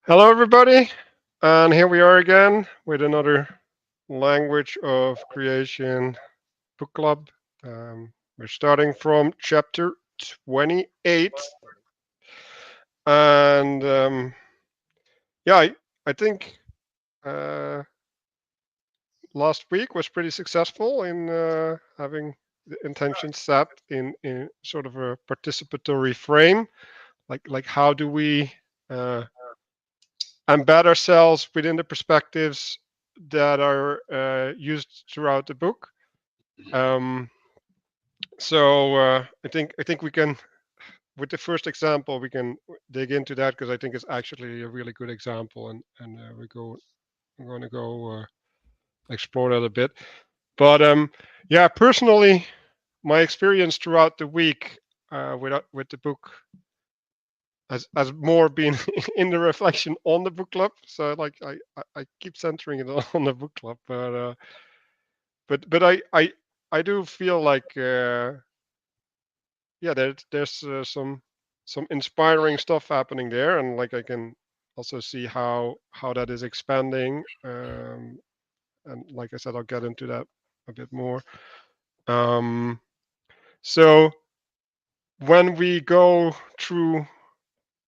Hello, everybody, and here we are again with another language of creation book club. We're starting from chapter 28, and yeah, I think uh, last week was pretty successful in having the intention set in sort of a participatory frame. Like how do we uh, embed ourselves within the perspectives that are used throughout the book. Um, so I think we can, with the first example, we can dig into that because I think it's actually a really good example, and we're going to go explore that a bit. But yeah, personally, my experience throughout the week with the book has more been in the reflection on the book club. So like I keep centering it on the book club, but I do feel like yeah, there's some inspiring stuff happening there, and like I can also see how that is expanding. And like I said, I'll get into that a bit more. Um, so when we go through,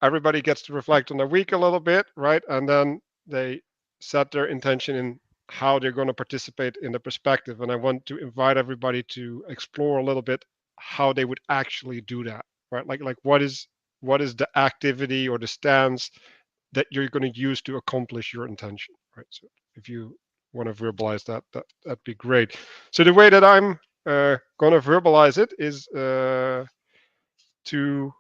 everybody gets to reflect on their week a little bit, right? And then they set their intention in how they're going to participate in the perspective. And I want to invite everybody to explore a little bit how they would actually do that, right? Like what is the activity or the stance that you're going to use to accomplish your intention, right? So if you want to verbalize that'd be great. So the way that I'm going to verbalize it is to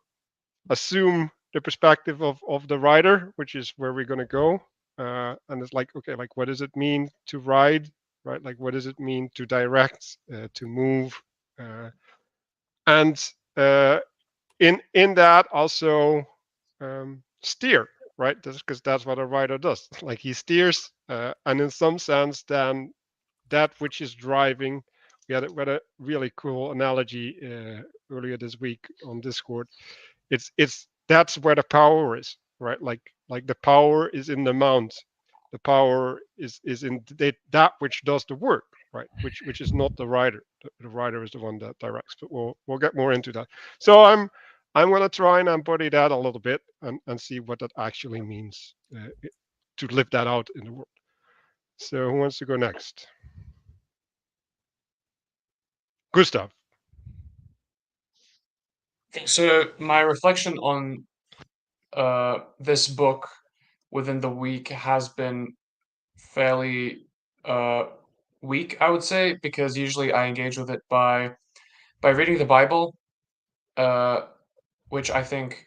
assume the perspective of the rider, which is where we're going to go. And it's like, okay, like what does it mean to ride, right? Like what does it mean to direct, to move, uh, and in that also steer, right? Because that's what a rider does. Like he steers, and in some sense, then that which is driving. We had a really cool analogy earlier this week on Discord. It's that's where the power is, right? Like the power is in the mount. The power is in that which does the work, right? Which is not the rider. The rider is the one that directs. But we'll get more into that. So I'm going to try and embody that a little bit and see what that actually means to live that out in the world. So who wants to go next? Gustav. So my reflection on this book within the week has been fairly uh, weak, I would say, because usually I engage with it by reading the Bible, uh, which I think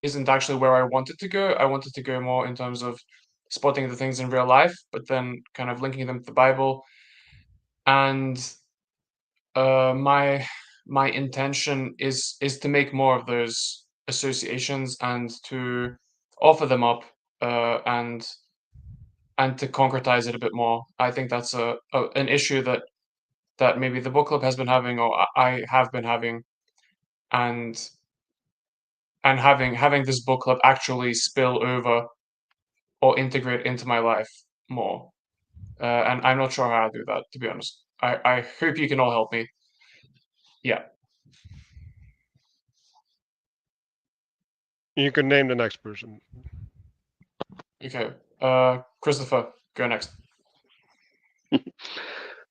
isn't actually where I wanted to go. I wanted to go more in terms of spotting the things in real life, but then kind of linking them to the Bible. And my intention is to make more of those associations and to offer them up, and to concretize it a bit more. I think that's an issue that maybe the book club has been having, or I have been having, and having this book club actually spill over or integrate into my life more. And I'm not sure how to do that, to be honest. I hope you can all help me. Yeah. You can name the next person. Okay. Christopher, go next.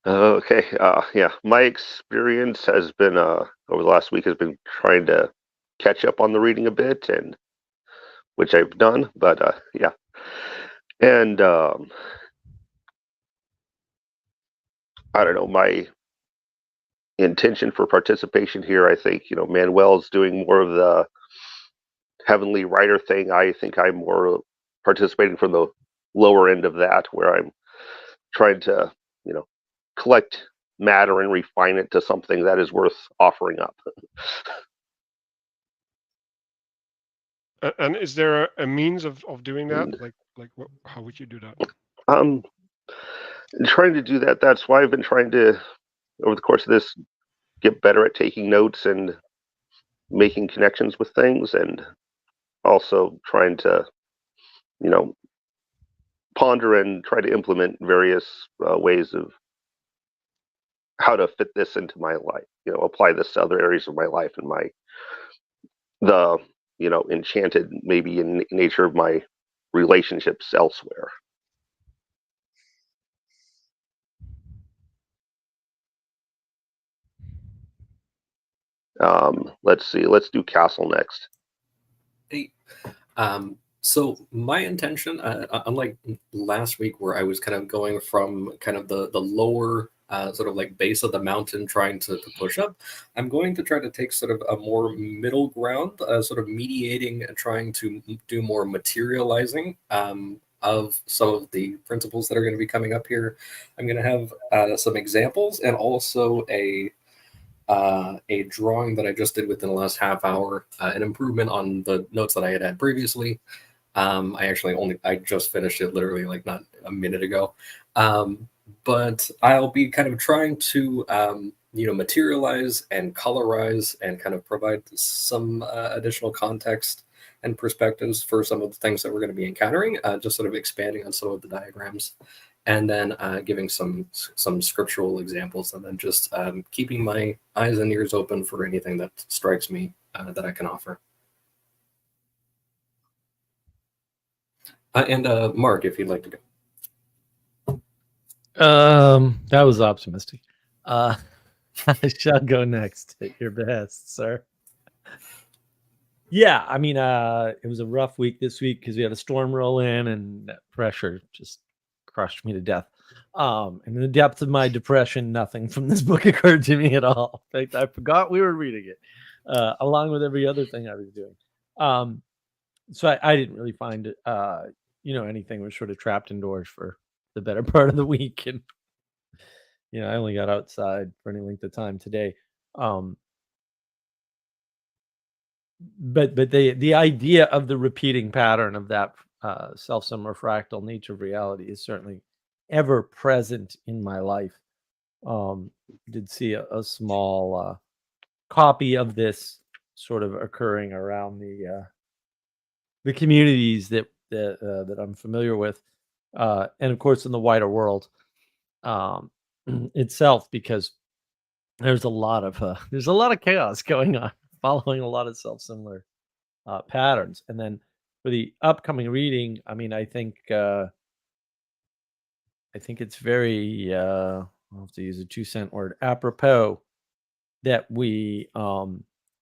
Okay. Yeah. My experience has been over the last week has been trying to catch up on the reading a bit, and which I've done. But yeah, and I don't know my intention for participation here. I think Manuel's doing more of the heavenly writer thing. I think I'm more participating from the lower end of that, where I'm trying to you know collect matter and refine it to something that is worth offering up. And is there a means of doing that? Like how would you do that? Um, trying to do that. That's why I've been trying to, over the course of this, get better at taking notes and making connections with things, and also trying to ponder and try to implement various ways of how to fit this into my life, apply this to other areas of my life and the enchanted maybe in nature of my relationships elsewhere. Let's see. Let's do Castle next. Hey, so my intention, unlike last week where I was kind of going from kind of the lower sort of like base of the mountain trying to push up, I'm going to try to take sort of a more middle ground, sort of mediating and trying to do more materializing of some of the principles that are going to be coming up here. I'm going to have some examples and also a drawing that I just did within the last half hour, an improvement on the notes that I had previously. I just finished it literally like not a minute ago. But I'll be kind of trying to, materialize and colorize and kind of provide some additional context and perspectives for some of the things that we're going to be encountering, just sort of expanding on some of the diagrams. And then giving some scriptural examples, and then just keeping my eyes and ears open for anything that strikes me that I can offer. And Mark, if you'd like to go. That was optimistic. I shall go next at your behest, sir. Yeah, I mean, it was a rough week this week because we had a storm roll in and that pressure just crushed me to death. And in the depths of my depression, nothing from this book occurred to me at all. In fact, I forgot we were reading it, along with every other thing I was doing. So I didn't really find it, anything. Was sort of trapped indoors for the better part of the week, and I only got outside for any length of time today. But the idea of the repeating pattern of that self-sum refractal nature of reality is certainly ever present in my life. Did see a small copy of this sort of occurring around the communities that I'm familiar with, and of course in the wider world itself, because there's a lot of chaos going on, following a lot of self-similar patterns. And then for the upcoming reading, I mean, I think it's very I'll have to use a 2-cent word, apropos, that we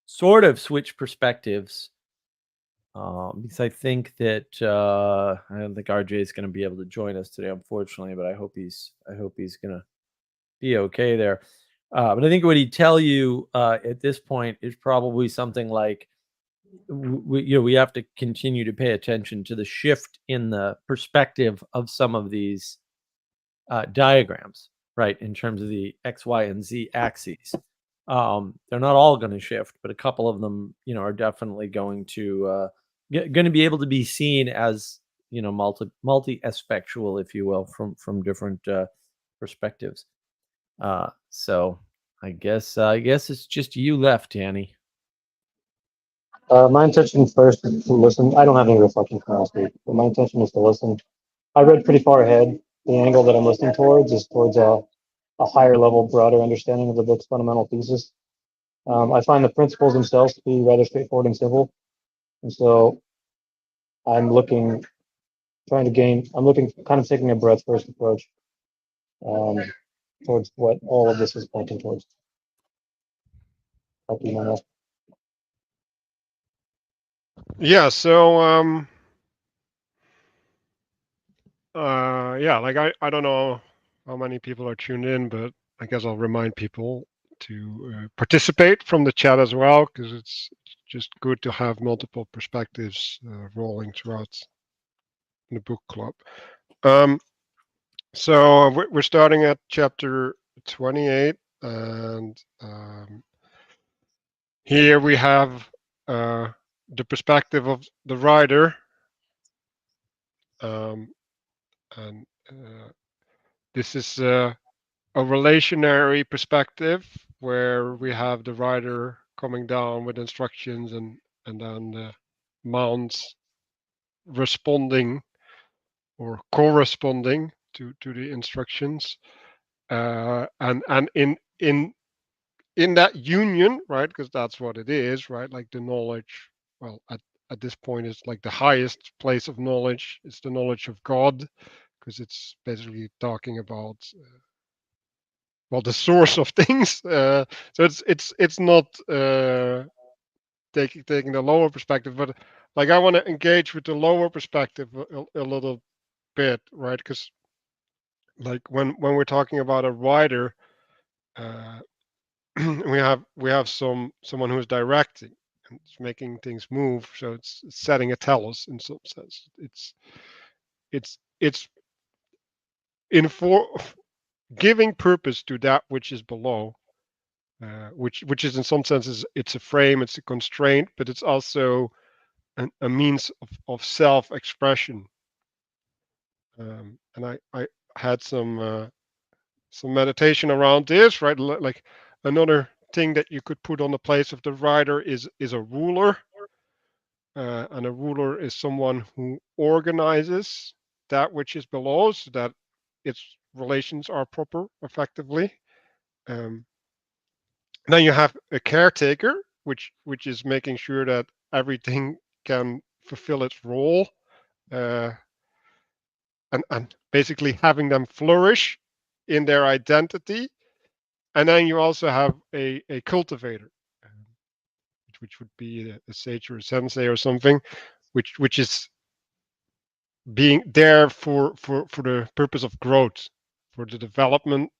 sort of switch perspectives, because I think that I don't think RJ is going to be able to join us today, unfortunately, but I hope he's going to be okay there. But I think what he'd tell you at this point is probably something like, we have to continue to pay attention to the shift in the perspective of some of these diagrams, right? In terms of the X, Y, and Z axes. They're not all going to shift, but a couple of them, are definitely going to be able to be seen as, multi-aspectual, if you will, from different perspectives. So I guess it's just you left, Danny. My intention first is to listen. I don't have any reflection from last week, but my intention is to listen. I read pretty far ahead. The angle that I'm listening towards is towards a higher level, broader understanding of the book's fundamental thesis. I find the principles themselves to be rather straightforward and simple. And so I'm looking, kind of taking a breadth first approach towards what all of this is pointing towards. Thank you, Manuel. Yeah, so like I don't know how many people are tuned in, but I guess I'll remind people to participate from the chat as well, because it's just good to have multiple perspectives rolling throughout the book club. So we're starting at chapter 28, and here we have the perspective of the writer, and this is a relationary perspective where we have the writer coming down with instructions and then the mounts responding or corresponding to the instructions, and in that union, right? Because that's what it is, right? Like the knowledge. Well, at this point, it's like the highest place of knowledge. It's the knowledge of God, because it's basically talking about well, the source of things. So it's not taking the lower perspective, but like I want to engage with the lower perspective a little bit, right? Because like when we're talking about a writer, we have someone who's directing and it's making things move. So it's setting a telos in some sense. It's in for giving purpose to that which is below, which is in some senses it's a frame, it's a constraint, but it's also a means of self-expression. And I had some meditation around this, right? Like another thing that you could put on the place of the writer is a ruler, and a ruler is someone who organizes that which is below so that its relations are proper, effectively. Then you have a caretaker, which is making sure that everything can fulfill its role, and basically having them flourish in their identity. And then you also have a cultivator, which would be a sage or a sensei or something, which is being there for the purpose of growth, for the development,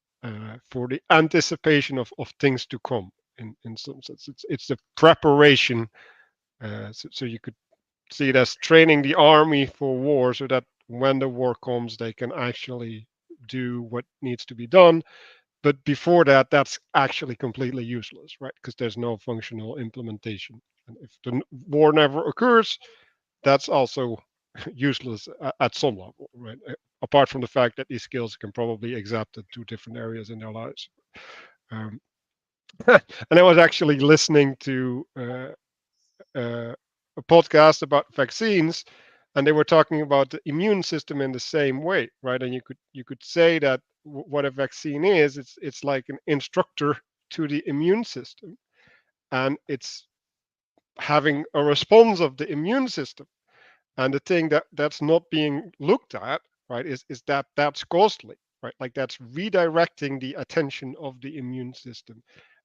for the anticipation of things to come. In some sense, it's the preparation. So you could see it as training the army for war, so that when the war comes, they can actually do what needs to be done. But before that, that's actually completely useless, right? Because there's no functional implementation. And if the war never occurs, that's also useless at some level, right? Apart from the fact that these skills can probably adapt to different areas in their lives. And I was actually listening to a podcast about vaccines, and they were talking about the immune system in the same way, right? And you could say that what a vaccine is, it's like an instructor to the immune system, and it's having a response of the immune system. And the thing that's not being looked at, right, is that that's costly, right? Like that's redirecting the attention of the immune system,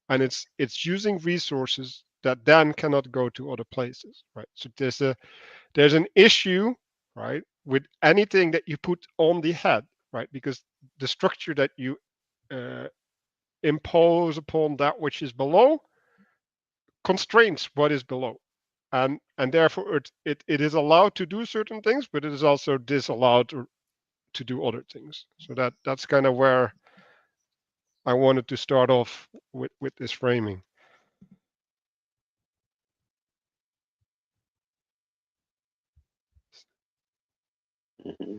and it's using resources that then cannot go to other places, right? So there's an issue, right, with anything that you put on the head, right? Because the structure that you impose upon that which is below constrains what is below, and therefore it is allowed to do certain things, but it is also disallowed to do other things. So that's kind of where I wanted to start off with this framing. Mm-hmm.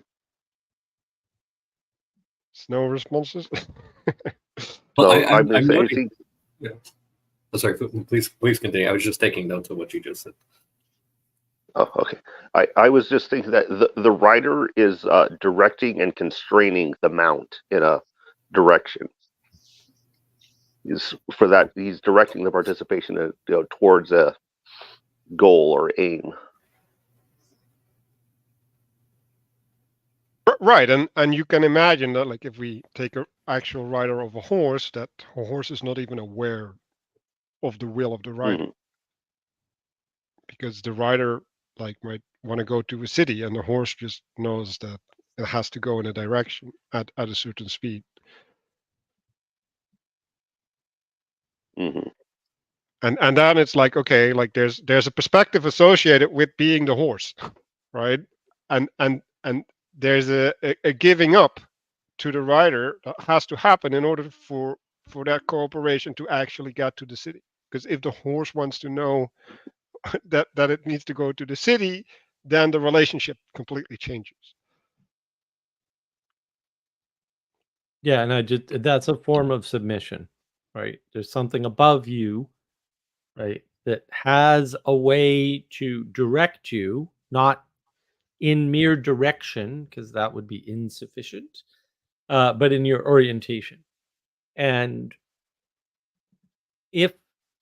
No responses. Well, So I'm going to say, I noting, think, yeah. Oh, sorry, please continue. I was just taking notes of what you just said. oh, okay. I was just thinking that the writer is directing and constraining the mount in a direction. He's directing the participation towards a goal or aim. Right, and you can imagine that, like, if we take an actual rider of a horse, that a horse is not even aware of the will of the rider, Mm-hmm. because the rider, like, might want to go to a city, and the horse just knows that it has to go in a direction at a certain speed. Mm-hmm. And then it's like, okay, like there's a perspective associated with being the horse, right? And there's a giving up to the rider that has to happen in order for that cooperation to actually get to the city. Because if the horse wants to know that it needs to go to the city, then the relationship completely changes. Yeah, and that's a form of submission, right? There's something above you, right, that has a way to direct you, not in mere direction, because that would be insufficient, but in your orientation. And if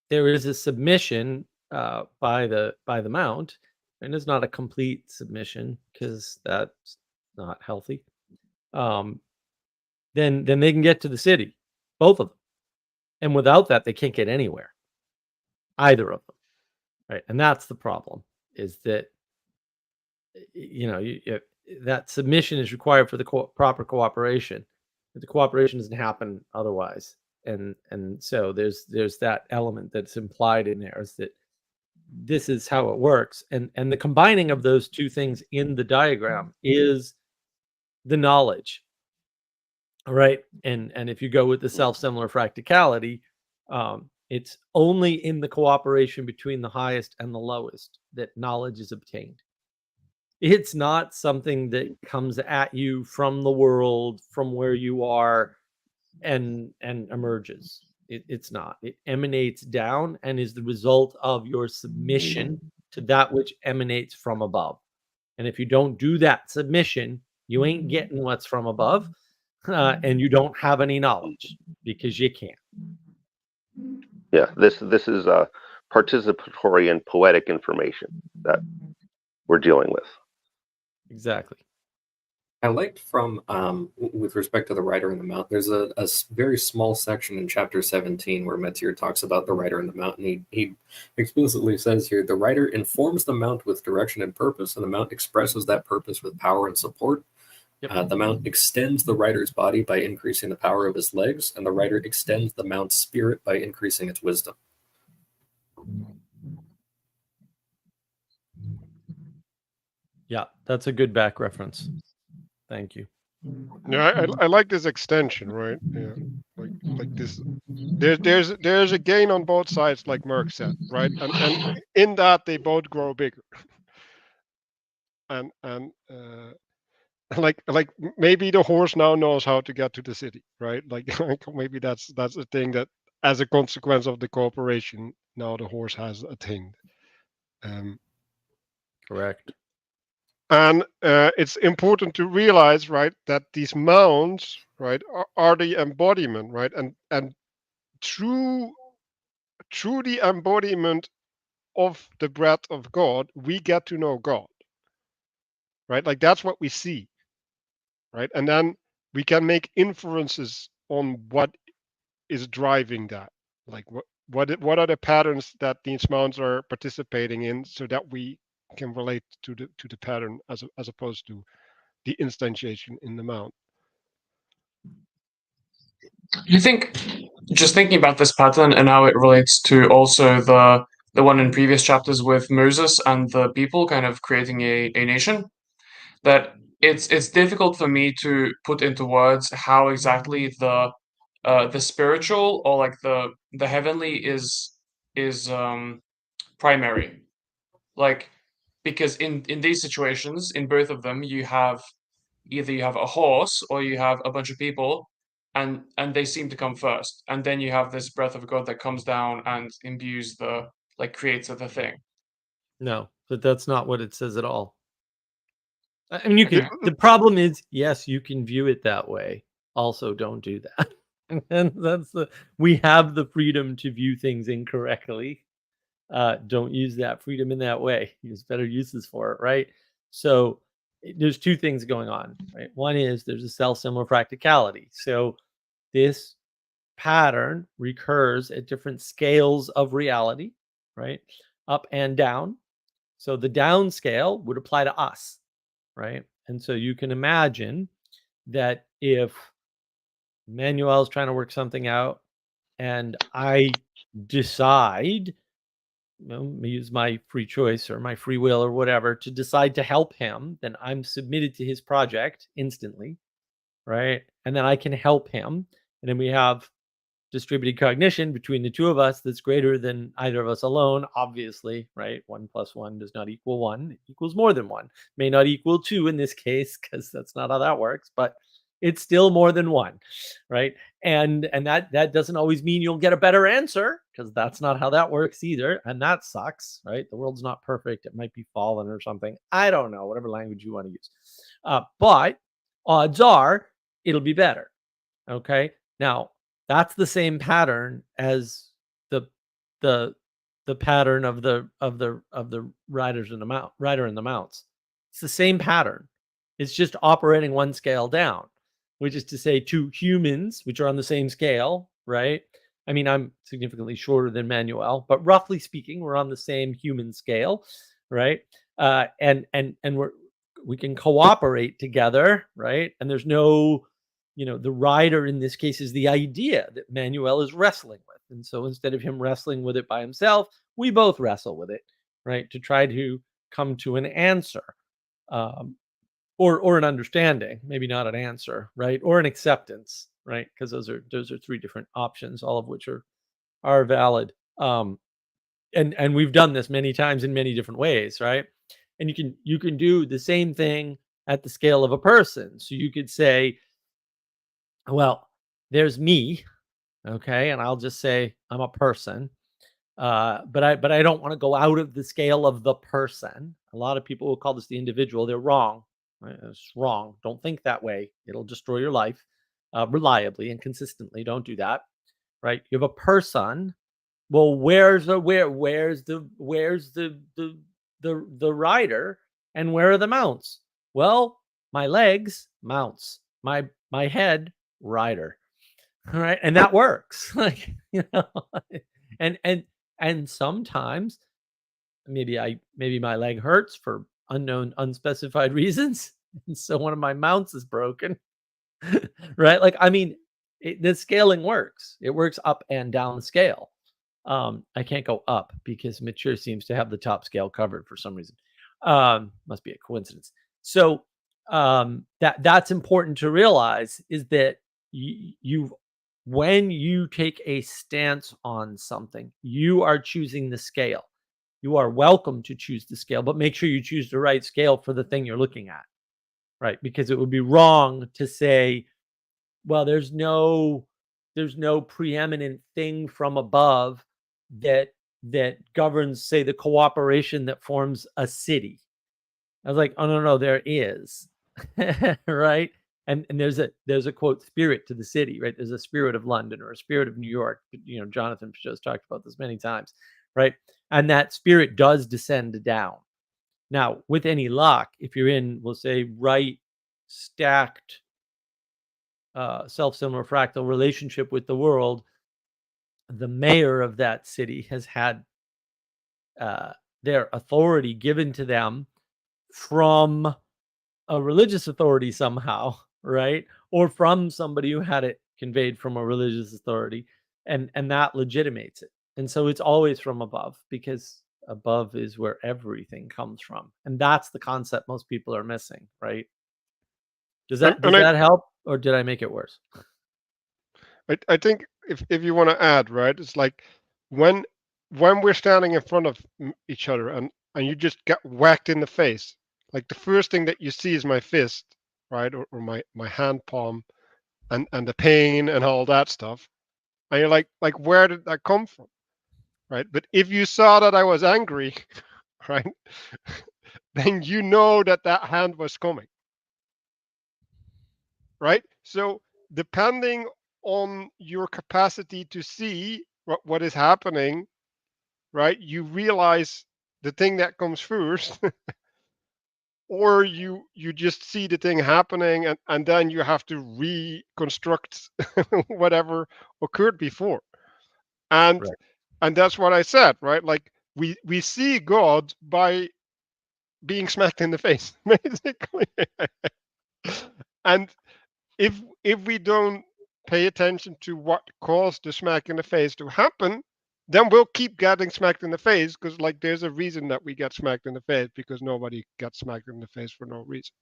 there is a submission by the mount, and it's not a complete submission because that's not healthy, then they can get to the city, both of them. And without that, they can't get anywhere, either of them, right? And that's the problem, is that that submission is required for the proper cooperation, but the cooperation doesn't happen otherwise. And so there's that element that's implied in there, is that this is how it works. And the combining of those two things in the diagram is the knowledge, right? And if you go with the self-similar fractality, it's only in the cooperation between the highest and the lowest that knowledge is obtained. It's not something that comes at you from the world, from where you are, and emerges. It's not. It emanates down and is the result of your submission to that which emanates from above. And if you don't do that submission, you ain't getting what's from above, and you don't have any knowledge because you can't. Yeah, this is participatory and poetic information that we're dealing with. Exactly. I liked from, with respect to the rider and the mount, there's a very small section in chapter 17 where Matthieu talks about the rider and the mount, and he explicitly says here, the rider informs the mount with direction and purpose, and the mount expresses that purpose with power and support. Yep. The mount extends the rider's body by increasing the power of his legs, and the rider extends the mount's spirit by increasing its wisdom. Yeah, that's a good back reference. Thank you. Yeah, I like this extension, right? Yeah, like this. There's a gain on both sides, like Merck said, right? And in that they both grow bigger. And like maybe the horse now knows how to get to the city, right? Like maybe that's a thing that, as a consequence of the cooperation, now the horse has attained. Correct. And it's important to realize, right, that these mounts, right, are the embodiment, right, and through the embodiment of the breath of God, we get to know God, right? Like that's what we see, right? And then we can make inferences on what is driving that, like what are the patterns that these mounts are participating in, so that we can relate to the pattern as opposed to the instantiation in the mount. You think, just thinking about this pattern and how it relates to also the one in previous chapters with Moses and the people kind of creating a nation, that it's difficult for me to put into words how exactly the spiritual, or like the heavenly is primary, like, because in these situations, in both of them, you have either you have a horse or you have a bunch of people, and they seem to come first, and then you have this breath of God that comes down and imbues the, like, creates the thing. No, but that's not what it says at all. I mean, you can. The problem is, yes, you can view it that way. Also, don't do that. And that's we have the freedom to view things incorrectly. Don't use that freedom in that way. Use better uses for it, right? So there's two things going on, right? One is there's a self-similar practicality. So this pattern recurs at different scales of reality, right? Up and down. So the down scale would apply to us, right? And so you can imagine that if Manuel's trying to work something out and I decide, use my free choice or my free will or whatever to decide to help him, then I'm submitted to his project instantly, right? And then I can help him. And then we have distributed cognition between the two of us that's greater than either of us alone, obviously, right? 1 + 1 does not equal 1. It equals more than 1. May not equal 2 in this case, because that's not how that works. But it's still more than one, right? And that doesn't always mean you'll get a better answer, because that's not how that works either, and that sucks, right? The world's not perfect. It might be fallen or something. I don't know, whatever language you want to use. But odds are it'll be better. Okay. Now that's the same pattern as the pattern of the riders in the mount rider in the mounts. It's the same pattern. It's just operating one scale down, which is to say two humans, which are on the same scale, right? I mean, I'm significantly shorter than Manuel, but roughly speaking, we're on the same human scale, right? And we can cooperate together, right? And there's no, the rider in this case is the idea that Manuel is wrestling with. And so instead of him wrestling with it by himself, we both wrestle with it, right? To try to come to an answer, or an understanding, maybe not an answer, right? Or an acceptance, right? Because those are three different options, all of which are valid. And we've done this many times in many different ways, right? And you can do the same thing at the scale of a person. So you could say, well, there's me, okay, and I'll just say I'm a person, but I don't want to go out of the scale of the person. A lot of people will call this the individual. They're wrong. Right? It's wrong. Don't think that way. It'll destroy your life reliably and consistently. Don't do that. Right? You have a person. Well, where's the rider, and where are the mounts? Well, my legs, mounts. My head, rider. All right, and that works. Like, and sometimes maybe my leg hurts for unknown, unspecified reasons, and so one of my mounts is broken. Right? Like, I mean, the scaling works. It works up and down the scale. I can't go up because Matthieu seems to have the top scale covered for some reason. Must be a coincidence. So that's important to realize, is that when you take a stance on something, you are choosing the scale. You are welcome to choose the scale, but make sure you choose the right scale for the thing you're looking at, right? Because it would be wrong to say, well, there's no preeminent thing from above that governs, say, the cooperation that forms a city. I was like, oh no, there is. Right? And there's a quote, spirit to the city, right? There's a spirit of London or a spirit of New York. Jonathan Pageau's talked about this many times, right? And that spirit does descend down. Now, with any luck, if you're in, we'll say, right stacked self-similar fractal relationship with the world, the mayor of that city has had their authority given to them from a religious authority somehow, right? Or from somebody who had it conveyed from a religious authority, and that legitimates it. And so it's always from above, because above is where everything comes from. And that's the concept most people are missing, right? Does that help, or did I make it worse? I think if you want to add, right, it's like when we're standing in front of each other and you just get whacked in the face, like the first thing that you see is my fist, right, or my hand palm, and the pain and all that stuff, and you're like where did that come from, right? But if you saw that I was angry, right, then you know that hand was coming, right? So depending on your capacity to see what is happening, right, you realize the thing that comes first, or you just see the thing happening, and then you have to reconstruct whatever occurred before. And Right. and that's what I said, right? Like we see God by being smacked in the face, basically. And if we don't pay attention to what caused the smack in the face to happen, then we'll keep getting smacked in the face, because like there's a reason that we get smacked in the face, because nobody gets smacked in the face for no reason.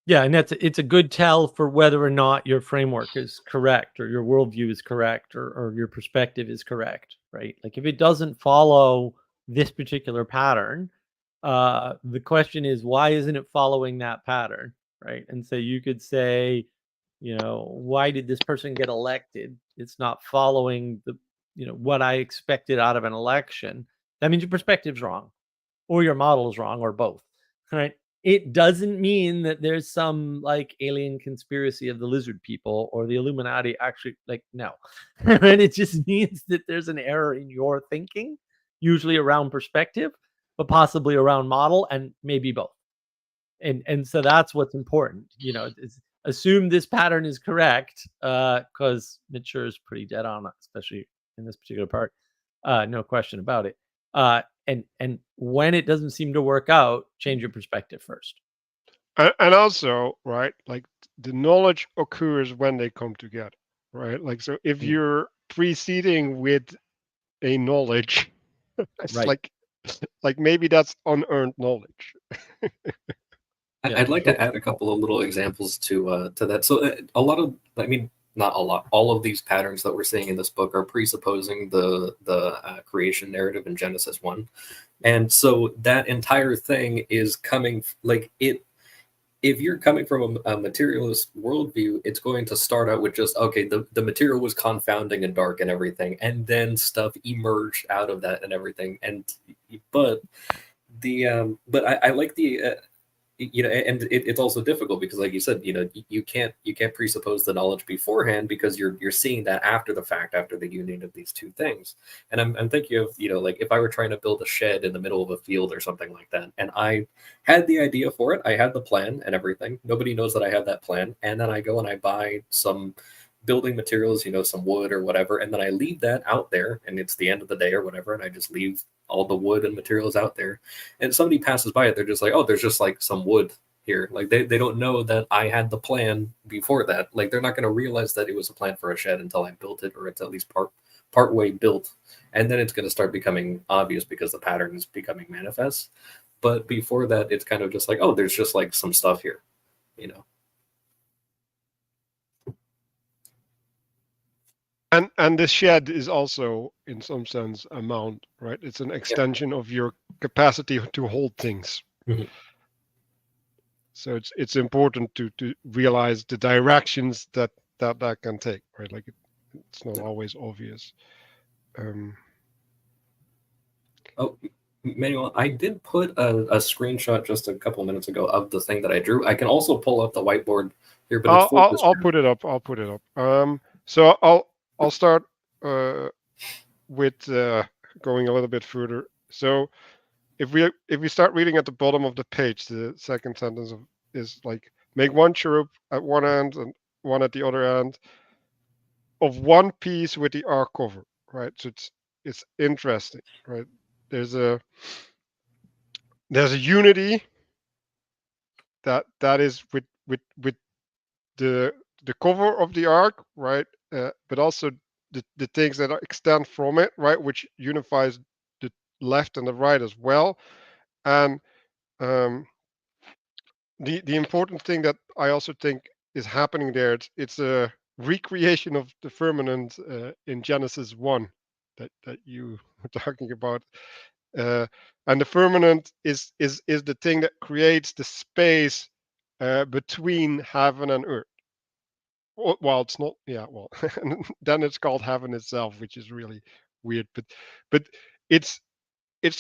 Yeah, and it's a good tell for whether or not your framework is correct, or your worldview is correct, or your perspective is correct, right? Like if it doesn't follow this particular pattern, the question is, why isn't it following that pattern, right? And so you could say, why did this person get elected? It's not following the, what I expected out of an election. That means your perspective's wrong, or your model is wrong, or both, right? It doesn't mean that there's some like alien conspiracy of the lizard people or the Illuminati. Actually, like, no. And it just means that there's an error in your thinking, usually around perspective, but possibly around model, and maybe both. And so that's what's important. Assume this pattern is correct, because Mature is pretty dead on, especially in this particular part. No question about it. And when it doesn't seem to work out, change your perspective first. And also, right, like the knowledge occurs when they come together, right? Like, so if you're preceding with a knowledge, it's Right. like maybe that's unearned knowledge. I'd like to add a couple of little examples to that. So a lot of, I mean, not a lot, all of these patterns that we're seeing in this book are presupposing the creation narrative in Genesis 1. And so that entire thing is coming, like, if you're coming from a materialist worldview, it's going to start out with just, okay, the material was confounding and dark and everything, and then stuff emerged out of that and everything. But I like the and it's also difficult because, like you said, you can't presuppose the knowledge beforehand, because you're seeing that after the fact, after the union of these two things. And I'm thinking of, like, if I were trying to build a shed in the middle of a field or something like that, and I had the idea for it, I had the plan and everything, nobody knows that I have that plan, and then I go and I buy some building materials, some wood or whatever, and then I leave that out there, and it's the end of the day or whatever, and I just leave all the wood and materials out there, and somebody passes by it, they're just like, oh, there's just like some wood here. Like, they don't know that I had the plan before that. Like, they're not going to realize that it was a plan for a shed until I built it, or it's at least part way built, and then it's going to start becoming obvious because the pattern is becoming manifest. But before that, it's kind of just like, oh, there's just like some stuff here, And the shed is also, in some sense, a mount, right? It's an extension of your capacity to hold things. Mhm. So it's important to realize the directions that can take, right? Like, it's not always obvious. Oh, Manuel, I did put a screenshot just a couple minutes ago of the thing that I drew. I can also pull up the whiteboard here, but it's full I'll put it up. I'll put it up. So I'll start with going a little bit further. So if we start reading at the bottom of the page, the second sentence is like, make one cherub at one end and one at the other end of one piece with the ark cover, right? So it's interesting, right? There's a unity that is with the cover of the ark, right? But also the things that extend from it, right, which unifies the left and the right as well. And the important thing that I also think is happening there, it's a recreation of the firmament in Genesis 1 that you were talking about. And the firmament is the thing that creates the space between heaven and earth. Well, it's not, yeah, well, then it's called heaven itself, which is really weird, but it's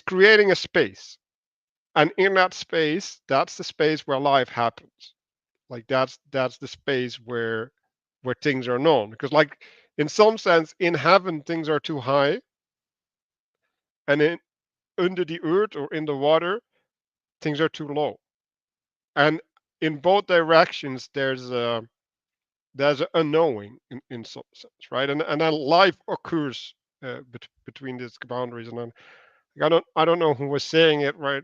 creating a space, and in that space, that's the space where life happens. Like, that's the space where things are known, because, like, in some sense, in heaven things are too high, and in under the earth or in the water things are too low, and in both directions there's an unknowing in some sense, right? And then life occurs between these boundaries. And then, I don't know who was saying it, right?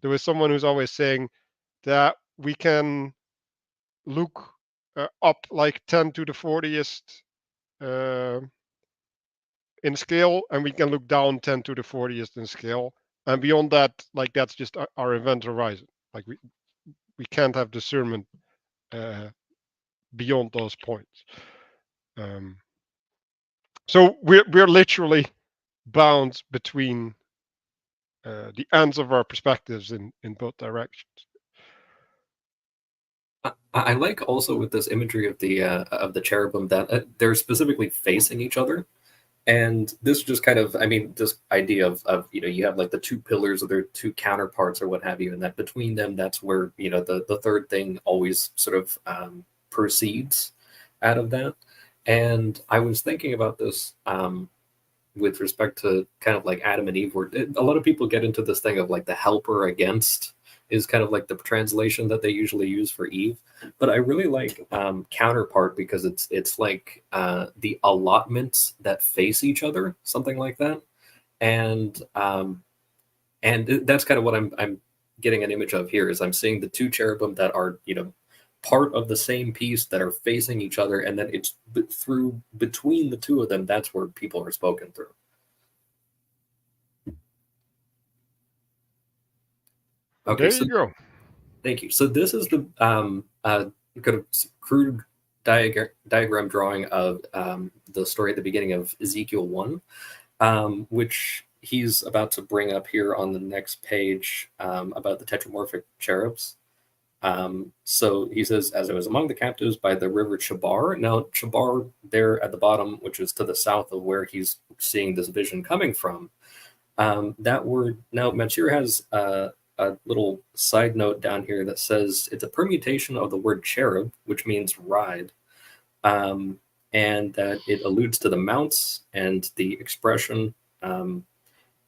There was someone who's always saying that we can look up like 10 to the 40th in scale, and we can look down 10 to the 40th in scale, and beyond that, like, that's just our event horizon. Like, we can't have discernment beyond those points. So we're literally bound between the ends of our perspectives in both directions. I like also with this imagery of the cherubim that they're specifically facing each other. And this just kind of, I mean, this idea of you have like the two pillars or their two counterparts or what have you, and that between them, that's where, the third thing always sort of proceeds out of that. And I was thinking about this with respect to kind of like Adam and Eve, where a lot of people get into this thing of like the helper against is kind of like the translation that they usually use for Eve. But I really like counterpart because it's like the allotments that face each other, something like that. And that's kind of what I'm getting an image of here is I'm seeing the two cherubim that are part of the same piece that are facing each other, and then it's through between the two of them that's where people are spoken through. Okay, there you go. Thank you. So this is the kind of crude diagram drawing of the story at the beginning of Ezekiel 1, which he's about to bring up here on the next page about the tetromorphic cherubs. So he says, as I was among the captives by the river Chabar. Now, Chabar there at the bottom, which is to the south of where he's seeing this vision coming from. That word, now Matthieu has a little side note down here that says it's a permutation of the word cherub, which means ride. And that it alludes to the mounts and the expression. And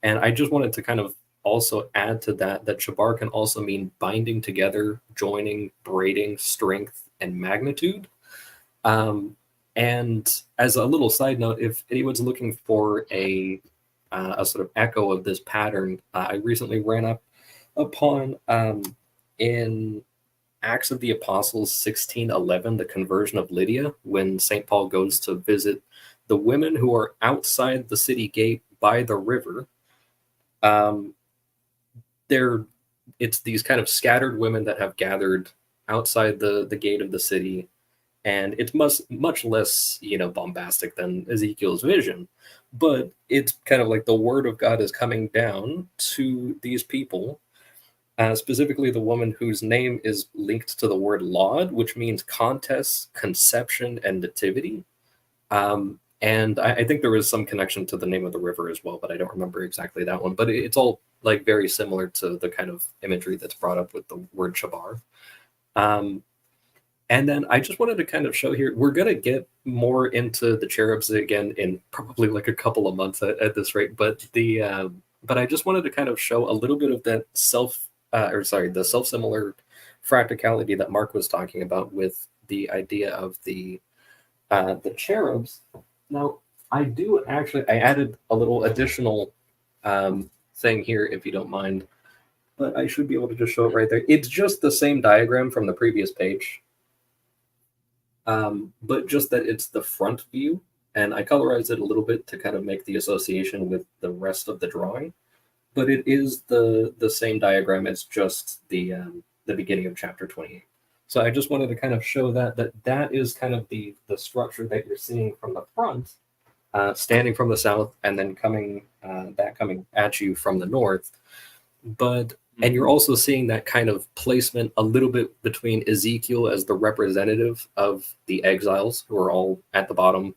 I just wanted to kind of also add to that Chabar can also mean binding together, joining, braiding, strength, and magnitude. And as a little side note, if anyone's looking for a sort of echo of this pattern, I recently ran upon in Acts of the Apostles 16:11, the conversion of Lydia, when St. Paul goes to visit the women who are outside the city gate by the river. It's these kind of scattered women that have gathered outside the gate of the city, and it's much less bombastic than Ezekiel's vision, but it's kind of like the word of God is coming down to these people, specifically the woman whose name is linked to the word laud, which means contest, conception, and nativity. And I think there was some connection to the name of the river as well, but I don't remember exactly that one. But it's all like very similar to the kind of imagery that's brought up with the word Chabar. And then I just wanted to kind of show here, we're going to get more into the cherubs again in probably like a couple of months at this rate. But but I just wanted to kind of show a little bit of that the self-similar fractality that Mark was talking about with the idea of the cherubs. Now, I added a little additional thing here, if you don't mind, but I should be able to just show it right there. It's just the same diagram from the previous page, but just that it's the front view, and I colorized it a little bit to kind of make the association with the rest of the drawing, but it is the same diagram. It's just the beginning of chapter 28. So I just wanted to kind of show that is kind of the structure that you're seeing from the front, standing from the south, and then coming at you from the north. And you're also seeing that kind of placement a little bit between Ezekiel as the representative of the exiles who are all at the bottom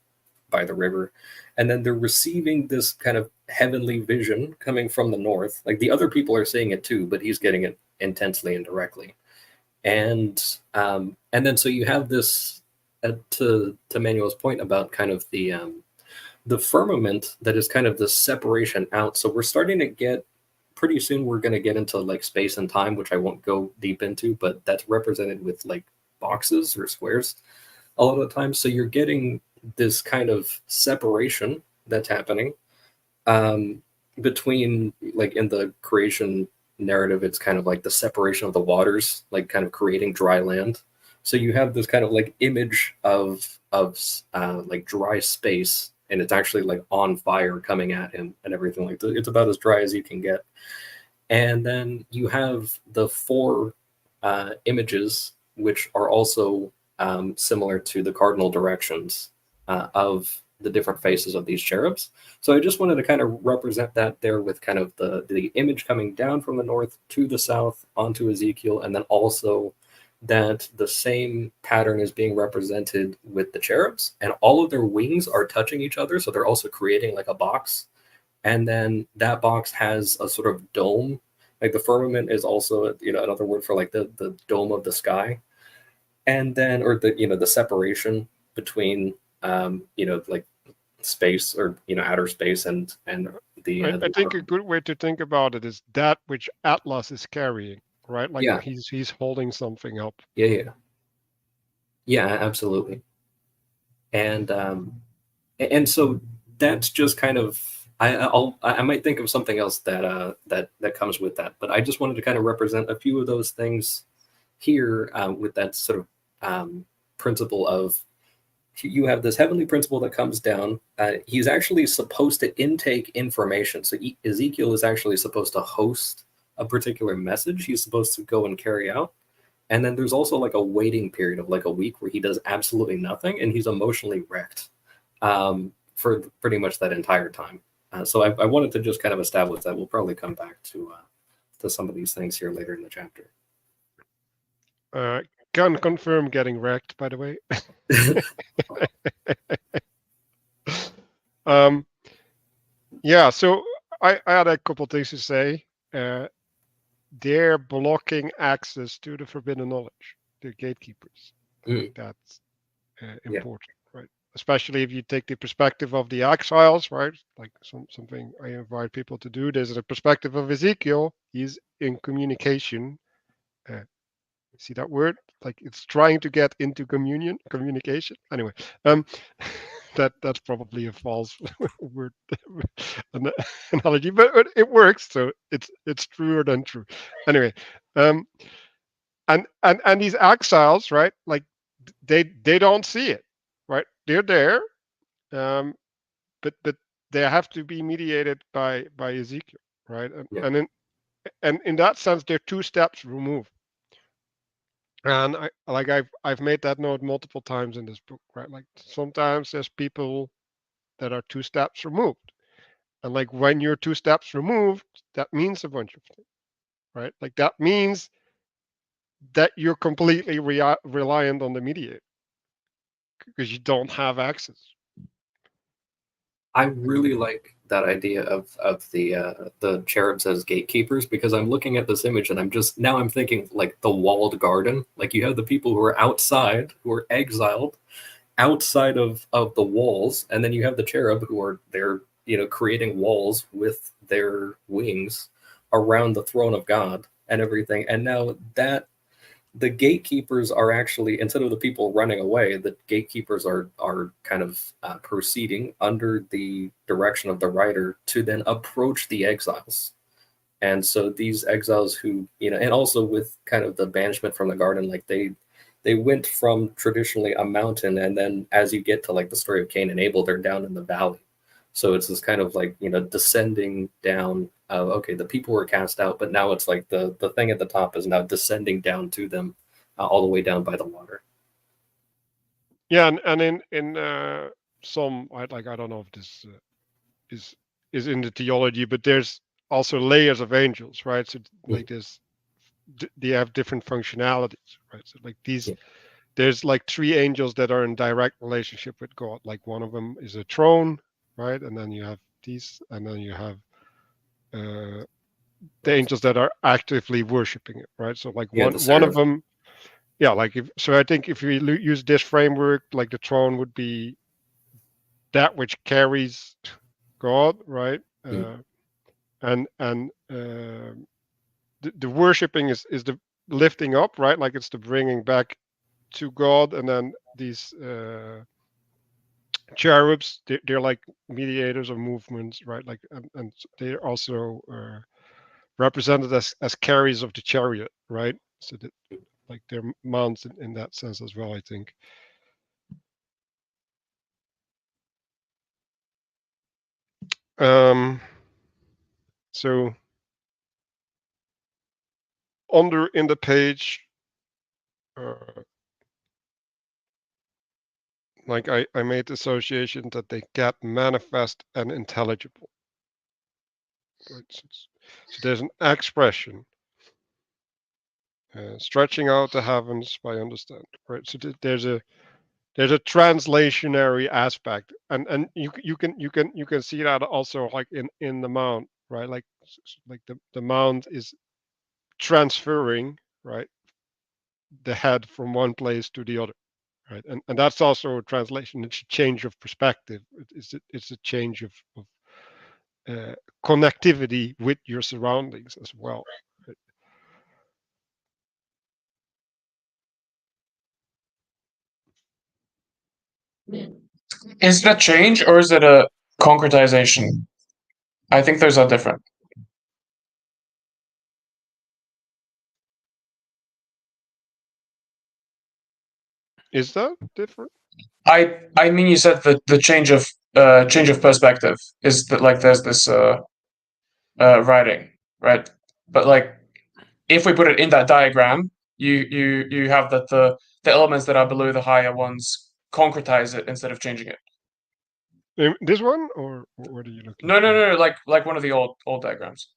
by the river. And then they're receiving this kind of heavenly vision coming from the north. Like the other people are seeing it too, but he's getting it intensely and directly. And then so you have this to Manuel's point about kind of the firmament that is kind of the separation out. So we're starting to get pretty soon. We're going to get into like space and time, which I won't go deep into, but that's represented with like boxes or squares a lot of the time. So you're getting this kind of separation that's happening between, like in the creation narrative, it's kind of like the separation of the waters, like kind of creating dry land. So you have this kind of like image of like dry space, and it's actually like on fire coming at him and everything like that. It's about as dry as you can get. And then you have the four images, which are also similar to the cardinal directions of the different faces of these cherubs. So I just wanted to kind of represent that there with kind of the image coming down from the north to the south onto Ezekiel, and then also that the same pattern is being represented with the cherubs, and all of their wings are touching each other, so they're also creating like a box. And then that box has a sort of dome. Like the firmament is also, another word for like the dome of the sky. And then, or the separation between, like space, or outer space, and I think a good way to think about it is that which Atlas is carrying, right? Like Yeah. he's holding something up. Yeah, absolutely. And so that's just kind of, I might think of something else that comes with that, but I just wanted to kind of represent a few of those things here, with that sort of principle of, you have this heavenly principle that comes down. He's actually supposed to intake information. So Ezekiel is actually supposed to host a particular message he's supposed to go and carry out. And then there's also like a waiting period of like a week where he does absolutely nothing, and he's emotionally wrecked for pretty much that entire time. So I wanted to just kind of establish that. We'll probably come back to some of these things here later in the chapter. Can confirm getting wrecked, by the way. Yeah, so I had a couple things to say. They're blocking access to the forbidden knowledge, the gatekeepers. I think that's important, right? Especially if you take the perspective of the exiles, right? Like something I invite people to do. There's a perspective of Ezekiel. He's in communication. See that word? Like it's trying to get into communication. Anyway, that's probably a false word analogy, but it works. So it's truer than true. Anyway, and these exiles, right? Like they don't see it, right? They're there, but they have to be mediated by Ezekiel, right? And in that sense, they're 2 steps removed. And I've made that note multiple times in this book, right? Like sometimes there's people that are 2 steps removed, and like when you're 2 steps removed, that means a bunch of things, right? Like that means that you're completely reliant on the mediator because you don't have access. I really like that idea of the cherubs as gatekeepers, because I'm looking at this image and I'm thinking like the walled garden. Like you have the people who are outside, who are exiled outside of the walls, and then you have the cherub who are there, creating walls with their wings around the throne of God and everything. And now that the gatekeepers are actually, instead of the people running away, the gatekeepers are kind of proceeding under the direction of the writer to then approach the exiles. And so these exiles who, and also with kind of the banishment from the garden, like they went from traditionally a mountain, and then as you get to like the story of Cain and Abel, they're down in the valley. So it's this kind of like, descending down. Okay, the people were cast out, but now it's like the thing at the top is now descending down to them, all the way down by the water. Yeah, and in some, I don't know if this is in the theology, but there's also layers of angels, right? So like they have different functionalities, right? So like these. There's like 3 angels that are in direct relationship with God. Like one of them is a throne, right? And then you have these, and then you have the angels that are actively worshiping it, right? So like one of them, yeah. Like I think if we use this framework, like the throne would be that which carries God, right? And the worshiping is the lifting up, right? Like it's the bringing back to God, and then these cherubs, they're like mediators of movements, right? Like and they're also represented as carriers of the chariot, right? So that like they're mounts in that sense as well, I think. So under in the page, like I made the association that they get manifest and intelligible. Right? So there's an expression stretching out the heavens by understanding. Right. So there's a translationary aspect, and you can see that also like in the mount, right? Like the mount is transferring, right, the head from one place to the other, right? And that's also a translation. It's a change of perspective. It's a change of connectivity with your surroundings as well. Is it a change or is it a concretization? I think those are different. Is that different? I mean, you said that the change of perspective is that like there's this writing, right? But like if we put it in that diagram, you have that the elements that are below the higher ones concretize it instead of changing it. This one, or what are you looking? No. Like one of the old diagrams.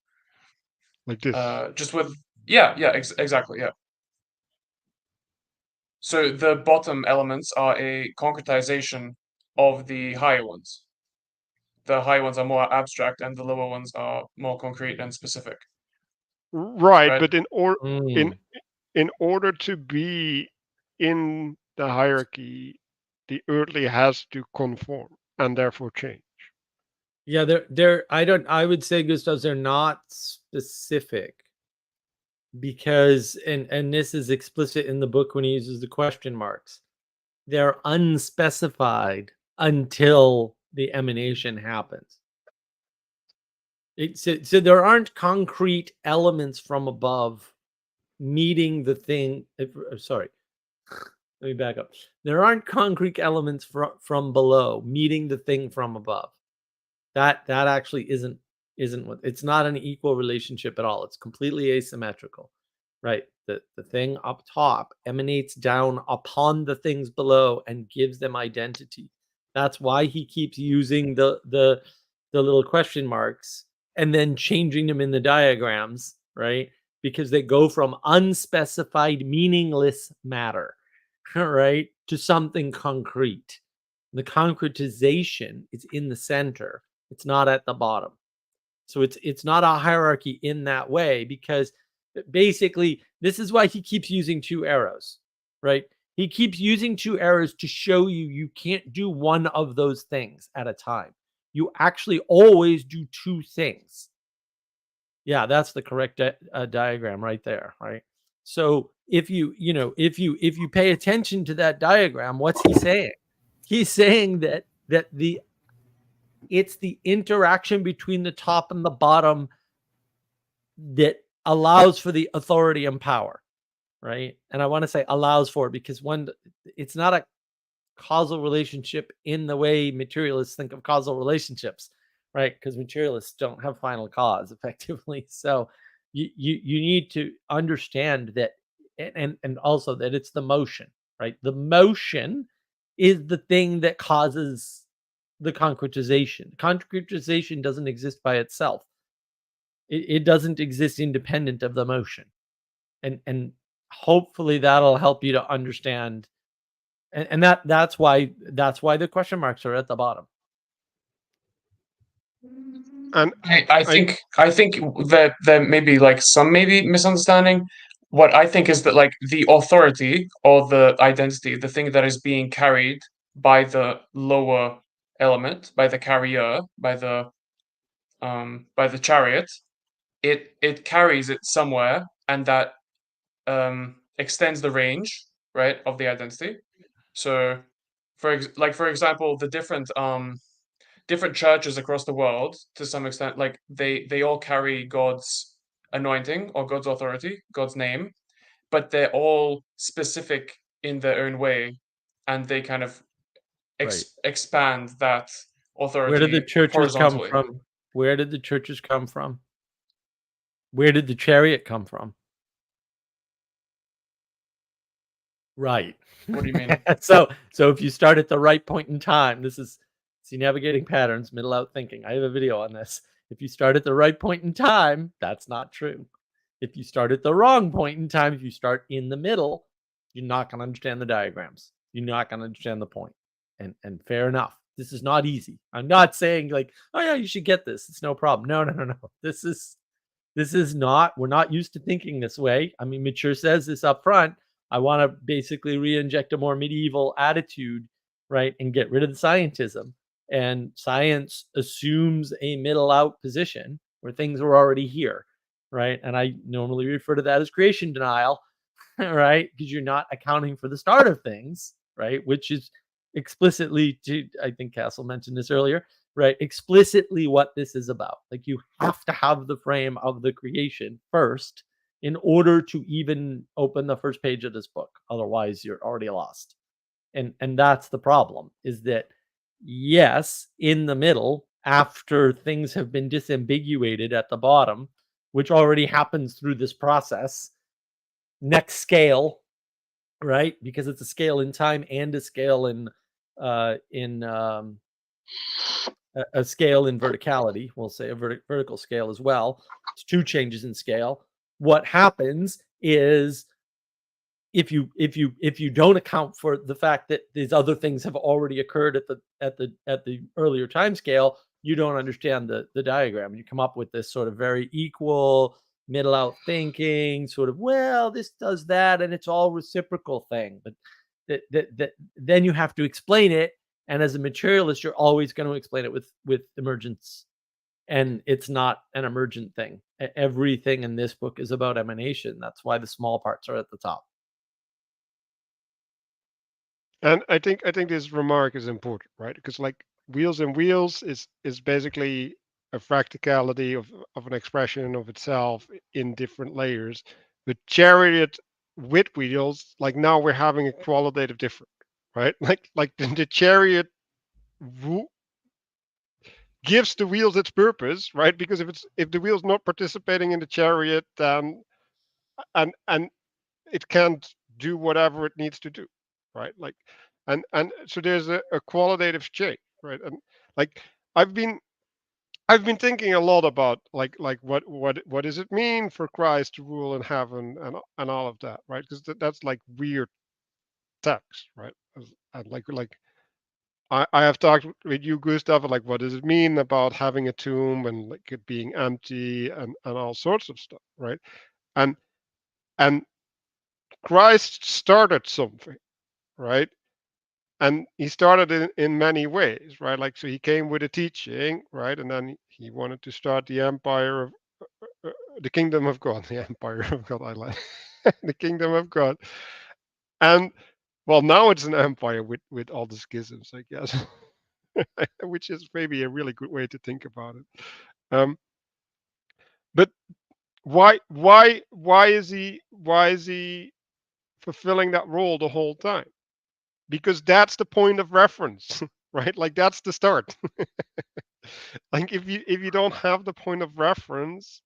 Like this. Just with exactly. Yeah. So the bottom elements are a concretization of the higher ones. The higher ones are more abstract, and the lower ones are more concrete and specific. Right, Right. but in order to be in the hierarchy, the earthly has to conform and therefore change. Yeah, they're I would say, Gustav, they're not specific, because and this is explicit in the book when he uses the question marks. They're unspecified until the emanation happens. So there aren't concrete elements from above meeting the thing. Sorry, let me back up. There aren't concrete elements from below meeting the thing from above. That actually isn't what, it's not an equal relationship at all. It's completely asymmetrical, right? The thing up top emanates down upon the things below and gives them identity. That's why he keeps using the little question marks and then changing them in the diagrams, right? Because they go from unspecified, meaningless matter, right, to something concrete. The concretization is in the center. It's not at the bottom. So it's not a hierarchy in that way, because basically this is why he keeps using two arrows, right? He keeps using two arrows to show you can't do one of those things at a time. You actually always do two things. Yeah, that's the correct diagram right there, right? So if you pay attention to that diagram, what's he saying? He's saying that it's the interaction between the top and the bottom that allows for the authority and power, right? And I want to say allows for, because it's not a causal relationship in the way materialists think of causal relationships, right? Because materialists don't have final cause effectively. So you need to understand that, and also that it's the motion, right? The motion is the thing that causes the concretization. Concretization doesn't exist by itself. It doesn't exist independent of the motion. And hopefully that'll help you to understand. And that's why the question marks are at the bottom. And I think that there may be like some misunderstanding. What I think is that like the authority or the identity, the thing that is being carried by the lower element, by the carrier, by the chariot, it carries it somewhere, and that extends the range, right, of the identity. So for example, the different churches across the world, to some extent, like they all carry God's anointing or God's authority, God's name, but they're all specific in their own way, and they kind of expand that authority. Where did the churches come horizontally. from? Where did the churches come from? Where did the chariot come from? Right. What do you mean? So if you start at the right point in time, this is navigating patterns, middle out thinking. I have a video on this. If you start at the right point in time, that's not true. If you start at the wrong point in time, if you start in the middle, you're not going to understand the diagrams. You're not going to understand the point. And fair enough. This is not easy. I'm not saying like, oh yeah, you should get this. It's no problem. No. This is not, we're not used to thinking this way. I mean, Matthieu says this up front. I want to basically re-inject a more medieval attitude, right? And get rid of the scientism. And science assumes a middle out position where things are already here, right? And I normally refer to that as creation denial, right? Because you're not accounting for the start of things, right? Which is explicitly, I think Castle mentioned this earlier, right? Explicitly what this is about. Like you have to have the frame of the creation first in order to even open the first page of this book. Otherwise, you're already lost. And that's the problem, is that yes, in the middle, after things have been disambiguated at the bottom, which already happens through this process, next scale, right? Because it's a scale in time and a scale in a scale in verticality. We'll say a vertical scale as well. It's two changes in scale. What happens is if you don't account for the fact that these other things have already occurred at the earlier time scale, you don't understand the diagram. You come up with this sort of very equal, middle out thinking, sort of, well, this does that, and it's all reciprocal thing. But that then you have to explain it, and as a materialist, you're always going to explain it with emergence, and it's not an emergent thing. Everything in this book is about emanation. That's why the small parts are at the top. And I think this remark is important, right? Because like wheels and wheels is basically a practicality of an expression of itself in different layers. But chariot with wheels, like now we're having a qualitative difference, right? Like the chariot gives the wheels its purpose, right? Because if the wheel's not participating in the chariot, then and it can't do whatever it needs to do, right? Like and so there's a qualitative change, right? And like I've been thinking a lot about like what does it mean for Christ to rule in heaven and all of that, right? Because that's like weird text, right? And like I have talked with you, Gustav, like what does it mean about having a tomb and like it being empty and all sorts of stuff, right? And and Christ started something, right? And he started in many ways, right? Like so he came with a teaching, right? And then he wanted to start the empire of the kingdom of God, the empire of God, I like the kingdom of God. And well, now it's an empire with all the schisms, I guess. Which is maybe a really good way to think about it. But why is he fulfilling that role the whole time? Because that's the point of reference, right? Like that's the start. Like if you don't have the point of reference,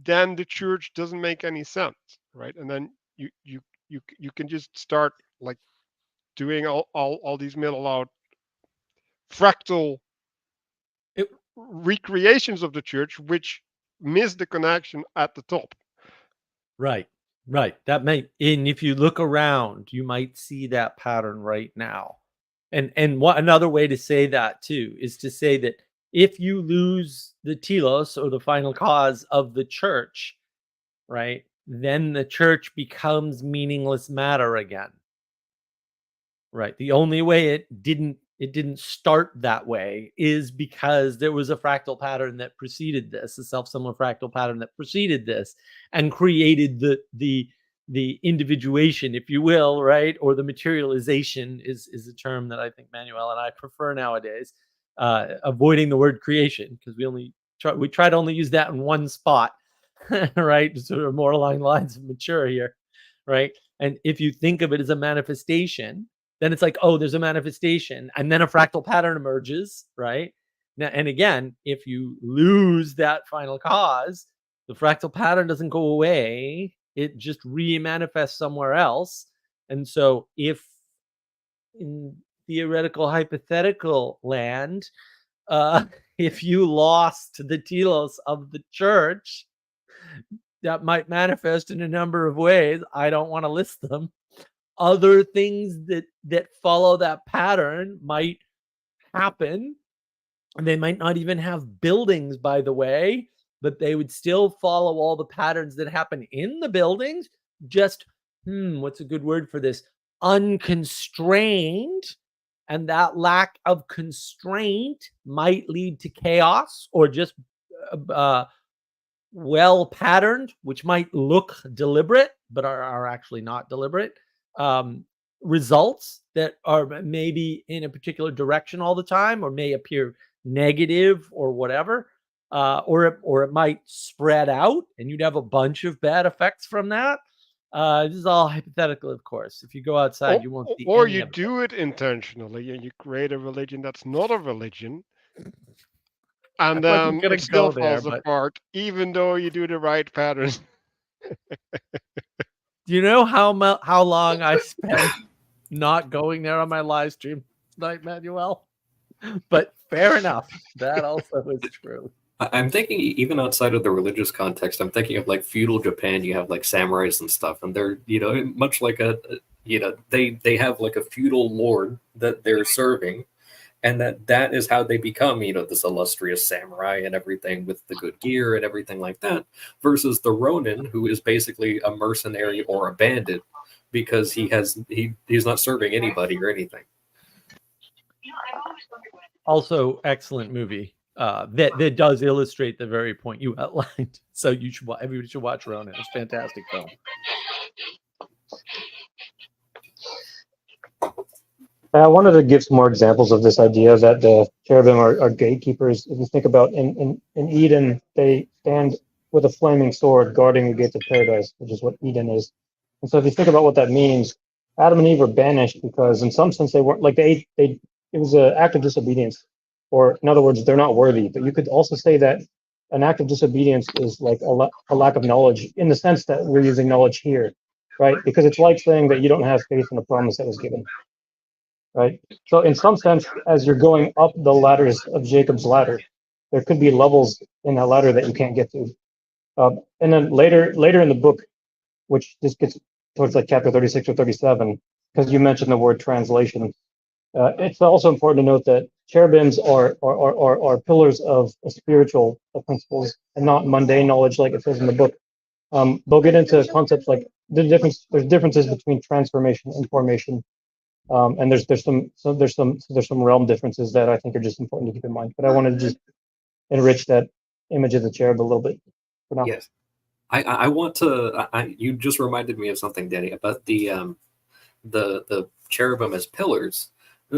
then the church doesn't make any sense, right? And then you can just start like doing all these middle out fractal recreations of the church, which miss the connection at the top. Right. That may, and if you look around, you might see that pattern right now. And what another way to say that too is to say that if you lose the telos or the final cause of the church, right, then the church becomes meaningless matter again. Right. The only way it didn't start that way is because there was a fractal pattern that preceded this, a self-similar fractal pattern that preceded this, and created the individuation, if you will, right? Or the materialization is a term that I think Manuel and I prefer nowadays, avoiding the word creation, because we try to only use that in one spot, right? Sort of more along the lines of mature here, right? And if you think of it as a manifestation, then it's like, oh, there's a manifestation, and then a fractal pattern emerges, right? Now, and again, if you lose that final cause, the fractal pattern doesn't go away. It just re-manifests somewhere else. And so if in theoretical, hypothetical land, if you lost the telos of the church, that might manifest in a number of ways. I don't want to list them. Other things that follow that pattern might happen. And they might not even have buildings, by the way, but they would still follow all the patterns that happen in the buildings. Just, what's a good word for this? Unconstrained. And that lack of constraint might lead to chaos, or just well patterned, which might look deliberate, but are actually not deliberate. Results that are maybe in a particular direction all the time, or may appear negative or whatever, or it might spread out and you'd have a bunch of bad effects from that. This is all hypothetical, of course. If you go outside, you won't see or any you of it. do it intentionally and you create a religion that's not a religion, and I wasn't then gonna it still go there, falls but apart, even though you do the right patterns. do you know how long I spent not going there on my live stream tonight, Manuel? But fair enough. That also is true. I'm thinking even outside of the religious context, I'm thinking of like feudal Japan. You have like samurais and stuff, and they're much like they have like a feudal lord that they're serving, and that is how they become this illustrious samurai and everything with the good gear and everything like that. Versus the Ronin, who is basically a mercenary or a bandit because he's not serving anybody or anything. Also, excellent movie. That does illustrate the very point you outlined. So everybody should watch Ronin. It's a fantastic film. I wanted to give some more examples of this idea that the cherubim are gatekeepers. If you think about in Eden, they stand with a flaming sword guarding the gates of paradise, which is what Eden is. And so if you think about what that means, Adam and Eve were banished because in some sense they weren't like it was an act of disobedience, or in other words, they're not worthy. But you could also say that an act of disobedience is like a lack of knowledge, in the sense that we're using knowledge here, right? Because it's like saying that you don't have faith in the promise that was given. Right. So in some sense, as you're going up the ladders of Jacob's ladder, there could be levels in that ladder that you can't get to. And then later in the book, which this gets towards like chapter 36 or 37, because you mentioned the word translation, it's also important to note that cherubims are pillars of spiritual principles and not mundane knowledge like it says in the book. They'll get into concepts like there's differences between transformation and formation. And there's some realm differences that I think are just important to keep in mind. But I wanted to just enrich that image of the cherub a little bit for now. Yes, I want to. You just reminded me of something, Danny, about the cherubim as pillars.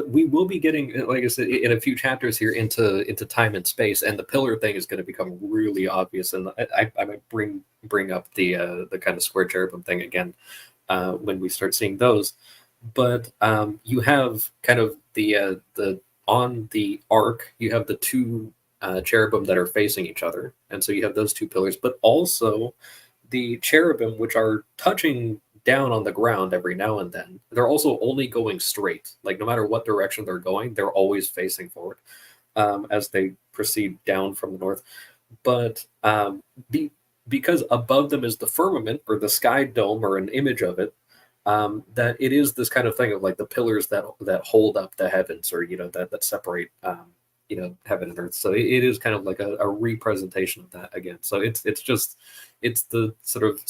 We will be getting, like I said, in a few chapters here into time and space, and the pillar thing is going to become really obvious. And I might bring up the kind of square cherubim thing again when we start seeing those. But you have kind of the on the ark, you have the two cherubim that are facing each other, and so you have those two pillars, but also the cherubim which are touching down on the ground every now and then. They're also only going straight, like no matter what direction they're going, they're always facing forward as they proceed down from the north. But because above them is the firmament or the sky dome or an image of it, that it is this kind of thing of like the pillars that hold up the heavens, or that separate heaven and earth. So it is kind of like a representation of that again. So it's the sort of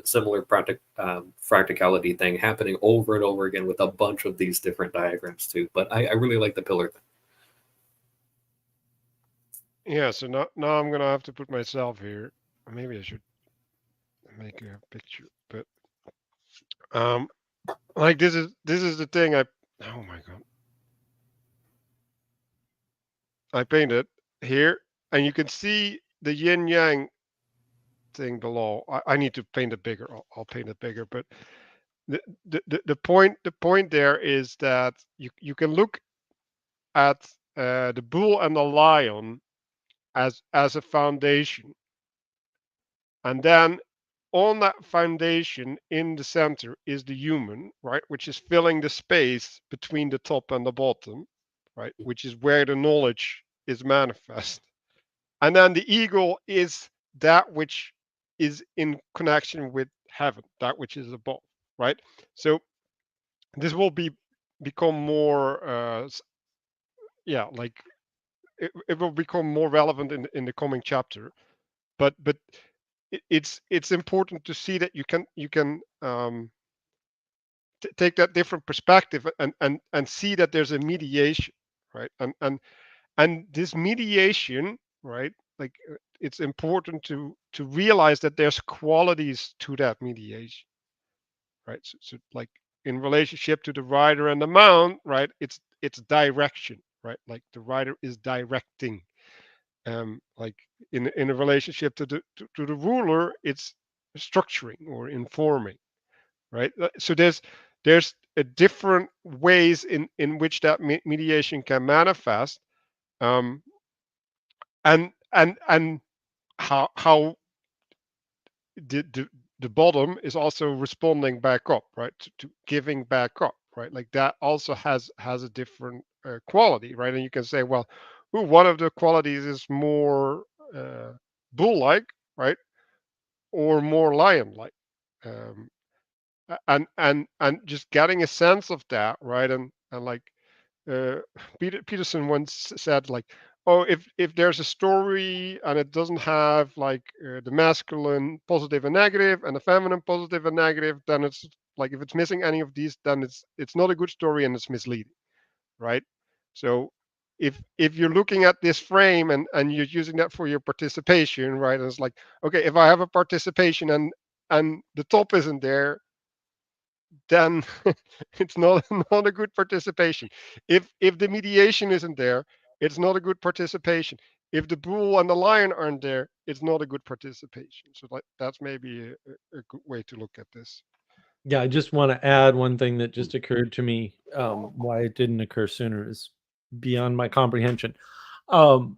similar practicality thing happening over and over again with a bunch of these different diagrams too. But I really like the pillar thing. Yeah, so now I'm gonna have to put myself here. Maybe I should make a picture, but like this is the thing oh my god, I painted here, and you can see the yin yang thing below. I need to paint it bigger. I'll paint it bigger, but the point there is that you can look at the bull and the lion as a foundation, and then on that foundation in the center is the human, right, which is filling the space between the top and the bottom, right, which is where the knowledge is manifest. And then the eagle is that which is in connection with heaven, that which is above, right? So this will become more like it will become more relevant in the coming chapter. But it's important to see that you can take that different perspective and see that there's a mediation, right? And this mediation, right? Like it's important to realize that there's qualities to that mediation, right? So like in relationship to the rider and the mount, right? It's direction, right? Like the rider is directing. Like in a relationship to the ruler, it's structuring or informing, right? So there's a different ways in which that mediation can manifest, um, and how the bottom is also responding back up, right? To giving back up, right? Like that also has a different quality, right? And you can say, well, ooh, one of the qualities is more bull-like, right, or more lion-like, um, and just getting a sense of that, right? And like uh, Peterson once said, like, oh, if there's a story and it doesn't have like the masculine positive and negative and the feminine positive and negative, then it's like if it's missing any of these, then it's not a good story and it's misleading, right? So if you're looking at this frame and you're using that for your participation, right? And it's like, okay, if I have a participation and the top isn't there, then it's not a good participation. If the mediation isn't there, it's not a good participation. If the bull and the lion aren't there, it's not a good participation. So like that's maybe a good way to look at this. Yeah, I just want to add one thing that just occurred to me. Why it didn't occur sooner is beyond my comprehension. So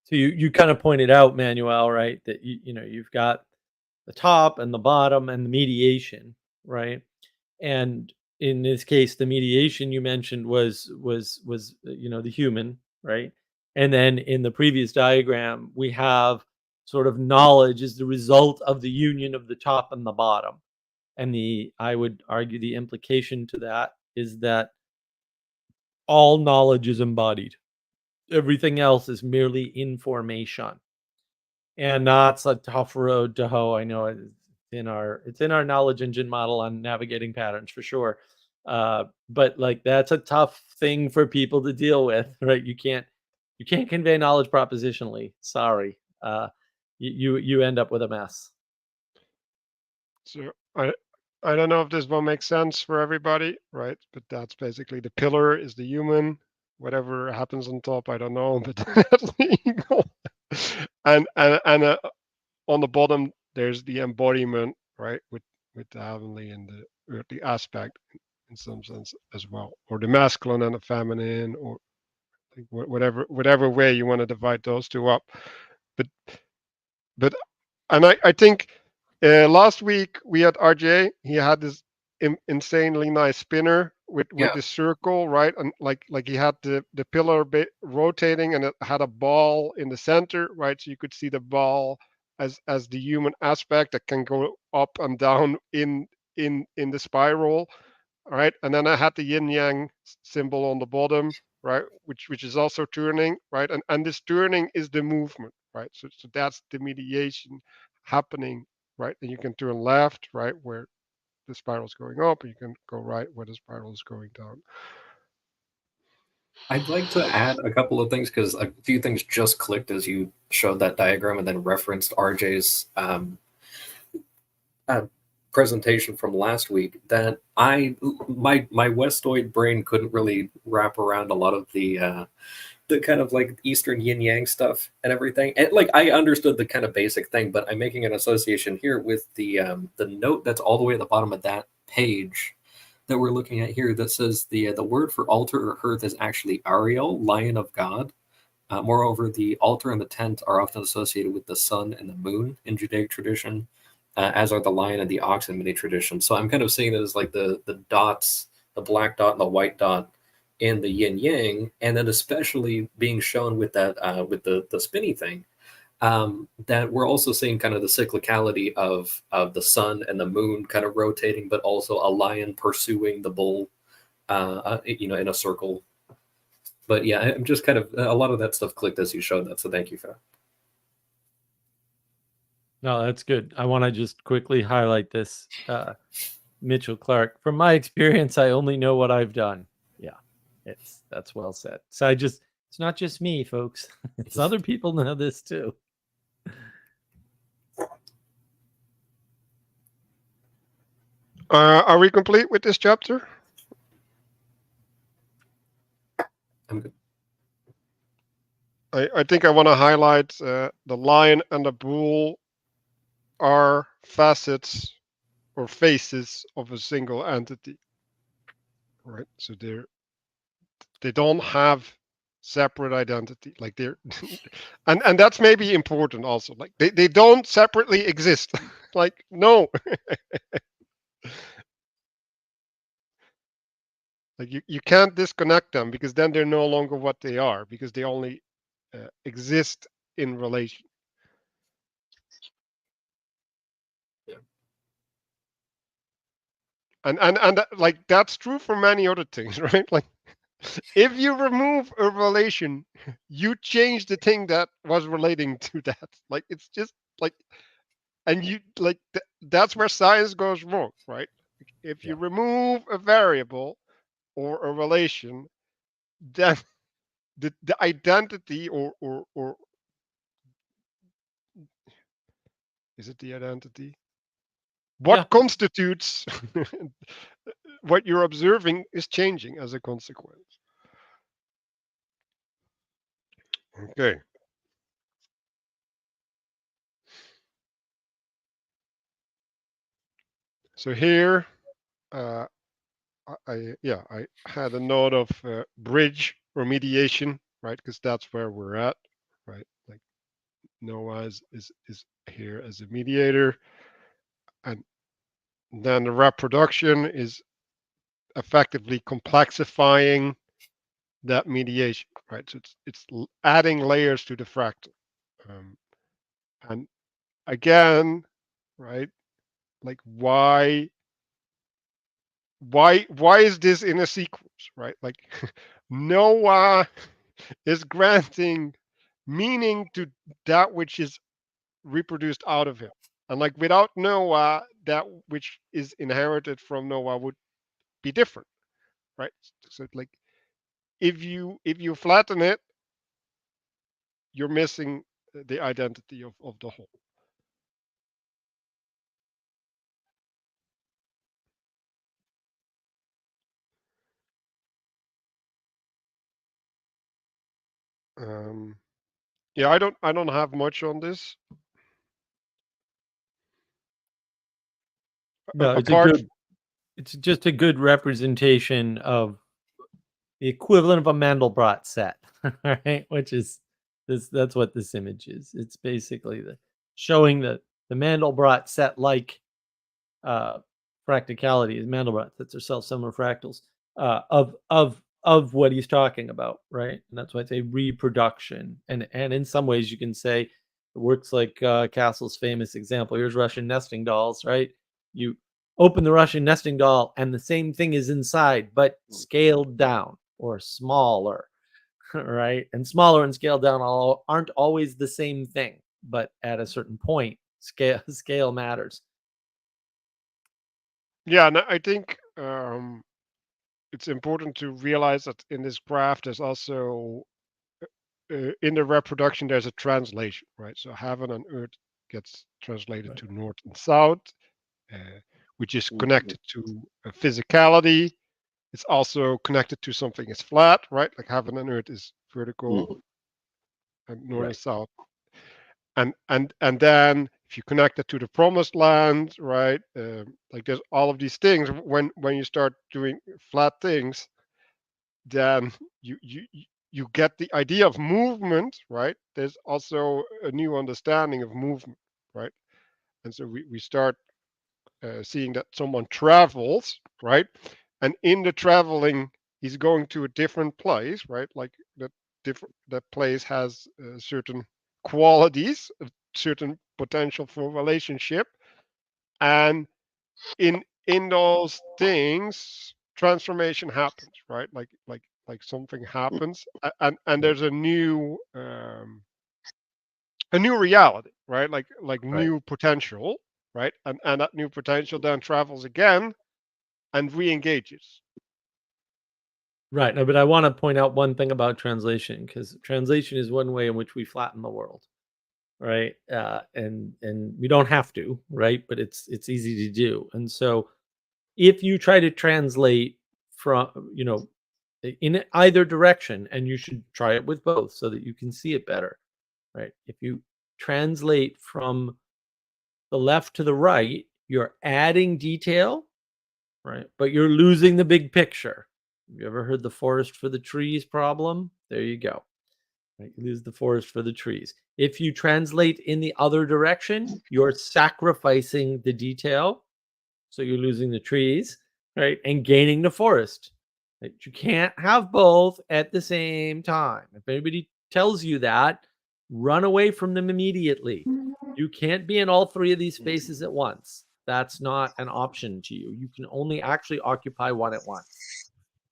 you kind of pointed out, Manuel, right, that you've got the top and the bottom and the mediation, right? And in this case, the mediation you mentioned was the human, right? And then in the previous diagram, we have sort of knowledge is the result of the union of the top and the bottom. And I would argue the implication to that is that all knowledge is embodied. Everything else is merely information. And that's a tough road to hoe. I know it's in our knowledge engine model on navigating patterns for sure. But like that's a tough thing for people to deal with, right? You can't convey knowledge propositionally. Sorry. You end up with a mess. So I don't know if this will make sense for everybody, right? But that's basically the pillar is the human. Whatever happens on top, I don't know, but that's the ego. And on the bottom, there's the embodiment, right, with the heavenly and the earthly aspect in some sense as well, or the masculine and the feminine, or like whatever way you want to divide those two up. But but and I think last week we had RJ. He had this insanely nice spinner with Yeah. the circle, right? And like he had the pillar rotating, and it had a ball in the center, right? So you could see the ball as the human aspect that can go up and down in the spiral, right? And then I had the yin yang symbol on the bottom, right? Which is also turning, right? And this turning is the movement, right? So that's the mediation happening, right? And you can turn left, right, where the spiral is going up, and you can go right where the spiral is going down. I'd like to add a couple of things because a few things just clicked as you showed that diagram and then referenced RJ's presentation from last week. That my Westoid brain couldn't really wrap around a lot of the kind of like Eastern yin yang stuff and everything. And like I understood the kind of basic thing, but I'm making an association here with the note that's all the way at the bottom of that page that we're looking at here that says the word for altar or hearth is actually Ariel, Lion of God. Moreover, the altar and the tent are often associated with the sun and the moon in Judaic tradition, as are the lion and the ox in many traditions. So I'm kind of seeing it as like the dots, the black dot and the white dot in the yin yang, and then especially being shown with that with the spinny thing. that we're also seeing kind of the cyclicality of the sun and the moon kind of rotating, but also a lion pursuing the bull, in a circle. But yeah, I'm just kind of, a lot of that stuff clicked as you showed that, so thank you for that. No, that's good. I want to just quickly highlight this, Mitchell Clark. From my experience, I only know what I've done. Yeah, that's well said. So it's not just me, folks. It's other people know this too. Are we complete with this chapter? I'm good. I think I want to highlight the lion and the bull are facets or faces of a single entity, right? So they don't have separate identity, like they're and that's maybe important also, like they don't separately exist. Like, no. Like you can't disconnect them, because then they're no longer what they are, because they only exist in relation. Yeah. And like that's true for many other things, right? Like if you remove a relation, you change the thing that was relating to that. Like it's just like, and you like that's where science goes wrong, right? If you remove a variable or a relation, then the identity or is it the identity? What constitutes what you're observing is changing as a consequence. Okay. So here, I had a note of bridge or mediation, right? Because that's where we're at, right? Like Noah is here as a mediator, and then the reproduction is effectively complexifying that mediation, right? So it's adding layers to the fractal, and again, right? Like why is this in a sequence, right? Like Noah is granting meaning to that which is reproduced out of him, and like without Noah, that which is inherited from Noah would be different, right? So like if you flatten it, you're missing the identity of the whole. Yeah, I don't have much on this. No, Apart, it's just a good representation of the equivalent of a Mandelbrot set, right? Which is this. That's what this image is. It's basically showing the Mandelbrot set like practicality is Mandelbrot sets are self-similar fractals of what he's talking about, right? And that's why I say reproduction. And in some ways you can say it works like Castle's famous example. Here's Russian nesting dolls, right? You open the Russian nesting doll and the same thing is inside, but scaled down or smaller, right? And smaller and scaled down aren't always the same thing, but at a certain point, scale matters. yeah, and I think it's important to realize that in this graph, there's also in the reproduction, there's a translation, right? So heaven and earth gets translated to north and south, which is connected to physicality. It's also connected to something is flat, right? Like heaven and earth is vertical, and north and south. And then if you connect it to the promised land, right? Like there's all of these things. When you start doing flat things, then you get the idea of movement, right? There's also a new understanding of movement, right? And so we start seeing that someone travels, right? And in the traveling, he's going to a different place, right? Like that place has certain qualities, a certain potential for relationship, and in those things, transformation happens, right? Like something happens, and there's a new reality, right? Like new potential, right? And that new potential then travels again and re-engages. Right. No, but I want to point out one thing about translation, because translation is one way in which we flatten the world, right? And we don't have to, right? But it's easy to do. And so, if you try to translate from, in either direction, and you should try it with both so that you can see it better, right? If you translate from the left to the right, you're adding detail, right? But you're losing the big picture. Have you ever heard the forest for the trees problem? There you go. Right? You lose the forest for the trees. If you translate in the other direction, you're sacrificing the detail. So you're losing the trees, right? And gaining the forest. Right? You can't have both at the same time. If anybody tells you that, run away from them immediately. You can't be in all three of these spaces at once. That's not an option to you. You can only actually occupy one at once.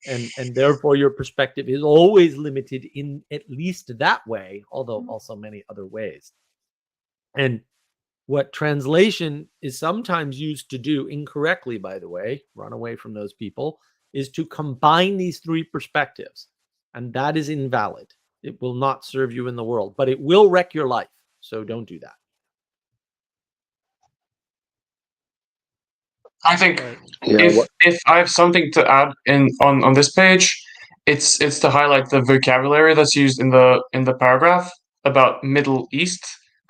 And therefore your perspective is always limited in at least that way, although also many other ways. And what translation is sometimes used to do, incorrectly, by the way, run away from those people, is to combine these three perspectives. And that is invalid. It will not serve you in the world, but it will wreck your life. So don't do that. I think Right. if I have something to add on this page, it's to highlight the vocabulary that's used in the paragraph about Middle East.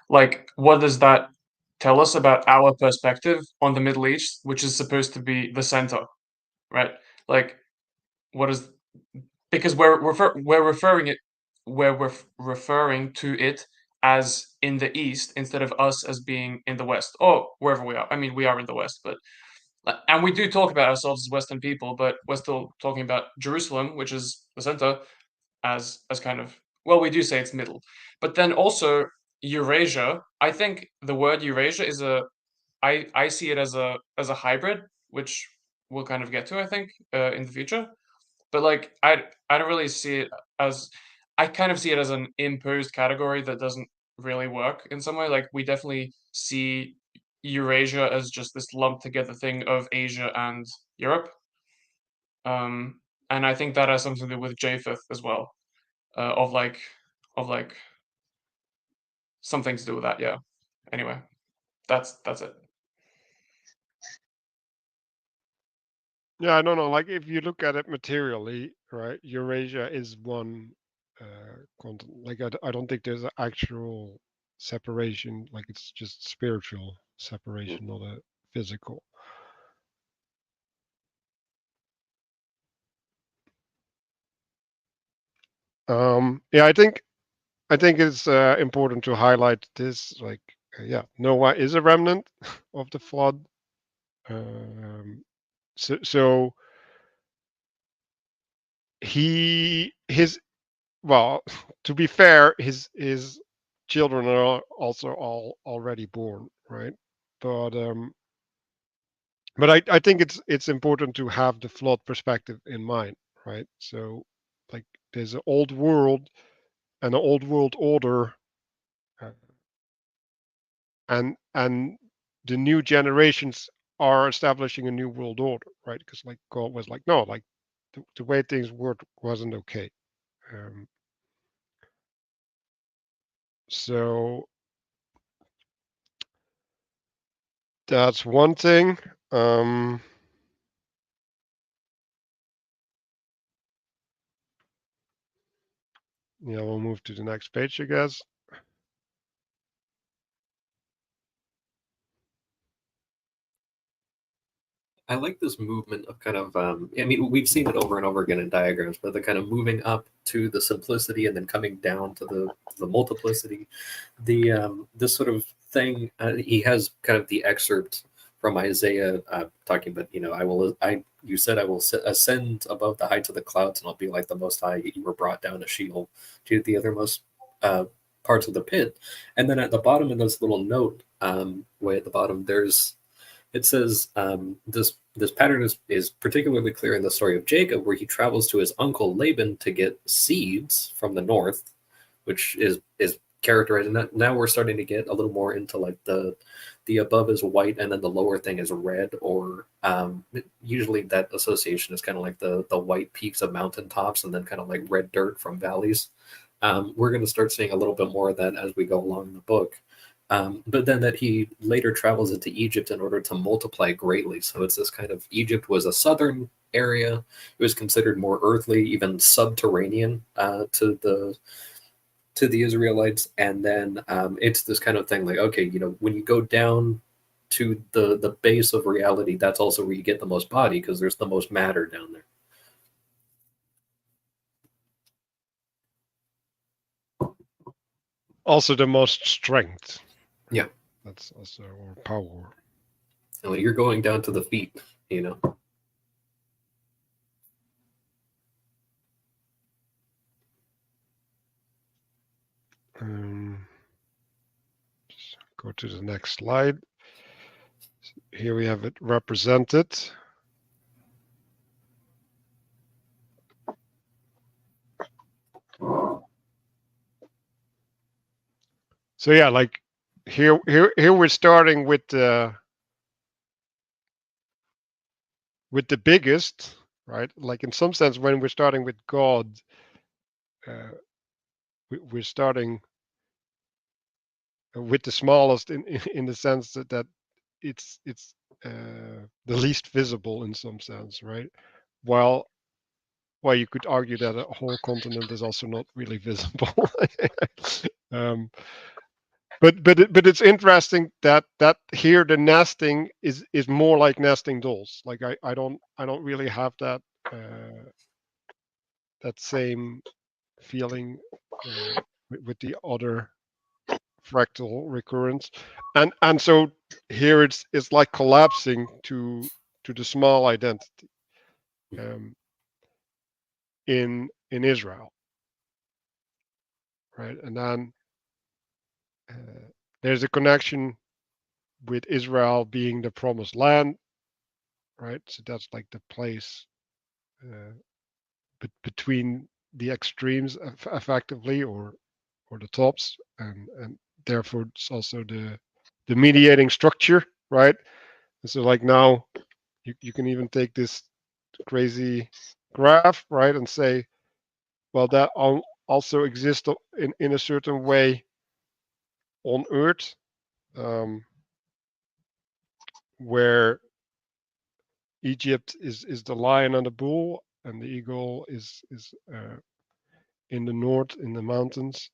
Like, what does that tell us about our perspective on the Middle East, which is supposed to be the center, right? Like, what is, because we're referring to it as in the East instead of us as being in the West, or wherever we are. I mean, we are in the West, but and we do talk about ourselves as Western people, but we're still talking about Jerusalem, which is the center, as kind of, well, we do say it's middle. But then also Eurasia, I think the word Eurasia is I see it as a hybrid, which we'll kind of get to, I think, in the future. But like I don't really see it as, I kind of see it as an imposed category that doesn't really work in some way. Like, we definitely see Eurasia as just this lumped together thing of Asia and Europe. And I think that has something to do with Japheth as well, of like something to do with that. Yeah. Anyway, that's it. Yeah, I don't know. Like if you look at it materially, right? Eurasia is one continent. Like I don't think there's an actual separation. Like it's just spiritual separation, not a physical. Yeah, I think it's important to highlight this. Like, yeah, Noah is a remnant of the flood. So his well, to be fair, his children are also all already born, right? But I think it's important to have the flood perspective in mind, right? So like there's an old world and an old world order, uh, and the new generations are establishing a new world order, right? Because like God was like, no, like the way things worked wasn't okay. Um, so that's one thing. Yeah, we'll move to the next page, I guess. I like this movement of kind of, I mean, we've seen it over and over again in diagrams, but the kind of moving up to the simplicity and then coming down to the multiplicity. This sort of thing, he has kind of the excerpt from Isaiah talking about, you said I will ascend above the heights of the clouds and I'll be like the Most High. You were brought down to Sheol, to the othermost part parts of the pit. And then at the bottom in this little note, way at the bottom, it says this pattern is particularly clear in the story of Jacob, where he travels to his uncle Laban to get seeds from the north, which is characterized. And now we're starting to get a little more into like the above is white and then the lower thing is red, or usually that association is kind of like the white peaks of mountaintops and then kind of like red dirt from valleys. We're going to start seeing a little bit more of that as we go along in the book. But then that he later travels into Egypt in order to multiply greatly. So it's this kind of, Egypt was a southern area. It was considered more earthly, even subterranean to the Israelites. And then it's this kind of thing like, okay, when you go down to the base of reality, that's also where you get the most body, because there's the most matter down there. Also the most strength. Yeah. That's also, or power. So you're going down to the feet, Just go to the next slide. Here we have it represented. So yeah, like here we're starting with the biggest, right? Like in some sense, when we're starting with God, we're starting with the smallest in the sense that it's the least visible in some sense, right? While you could argue that a whole continent is also not really visible. But it's interesting that here the nesting is more like nesting dolls. Like I don't really have that that same feeling with the other fractal recurrence, and so here it's like collapsing to the small identity in Israel, right? And then there's a connection with Israel being the promised land, right? So that's like the place between the extremes, effectively, or the tops, and therefore it's also the mediating structure, right? And so like now you can even take this crazy graph, right, and say, well, that also exists in a certain way on Earth, where Egypt is the lion and the bull, and the eagle is in the north in the mountains.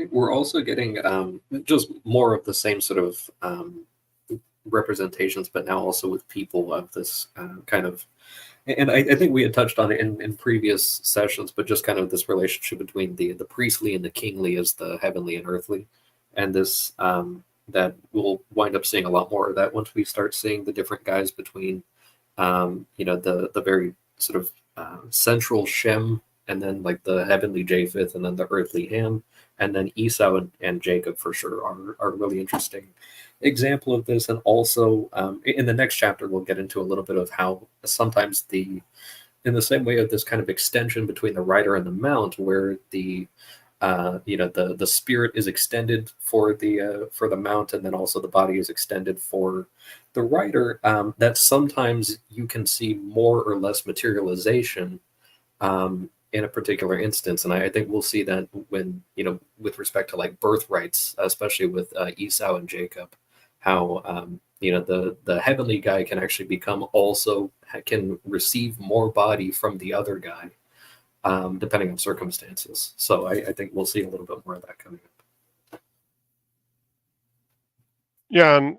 We're also getting just more of the same sort of representations, but now also with people of this kind of, and I think we had touched on it in previous sessions, but just kind of this relationship between the priestly and the kingly as the heavenly and earthly, and this that we'll wind up seeing a lot more of that once we start seeing the different guys between the very sort of central Shem, and then like the heavenly Japheth, and then the earthly Ham, and then Esau and Jacob for sure are really interesting example of this. And also in the next chapter we'll get into a little bit of how sometimes in the same way of this kind of extension between the rider and the mount, where the spirit is extended for the mount, and then also the body is extended for the rider, that sometimes you can see more or less materialization in a particular instance. And I think we'll see that when, with respect to like birthrights, especially with Esau and Jacob, how, the heavenly guy can actually can receive more body from the other guy, depending on circumstances. So I think we'll see a little bit more of that coming up. Yeah, and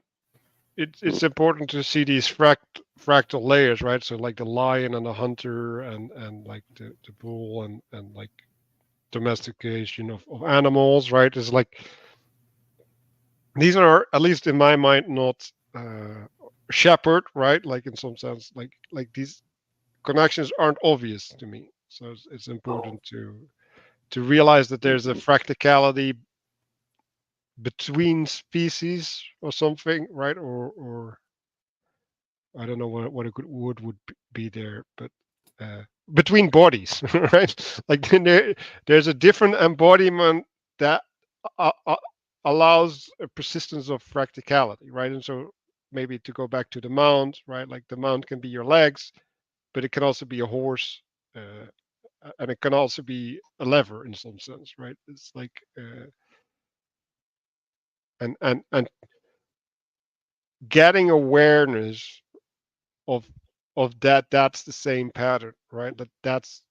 it's important to see these fractal layers, right? So like the lion and the hunter, and like the bull, and like domestication of animals, right? It's like these are, at least in my mind, not shepherd, right? Like in some sense, like these connections aren't obvious to me. So it's important to realize that there's a fractality between species or something, right? Or I don't know what a good word would be there, but between bodies, right? Like there's a different embodiment that uh, uh, allows a persistence of fractality, right? And so maybe to go back to the mount, right? Like the mount can be your legs, but it can also be a horse, and it can also be a lever in some sense, right? It's like and getting awareness of that's the same pattern, right? That's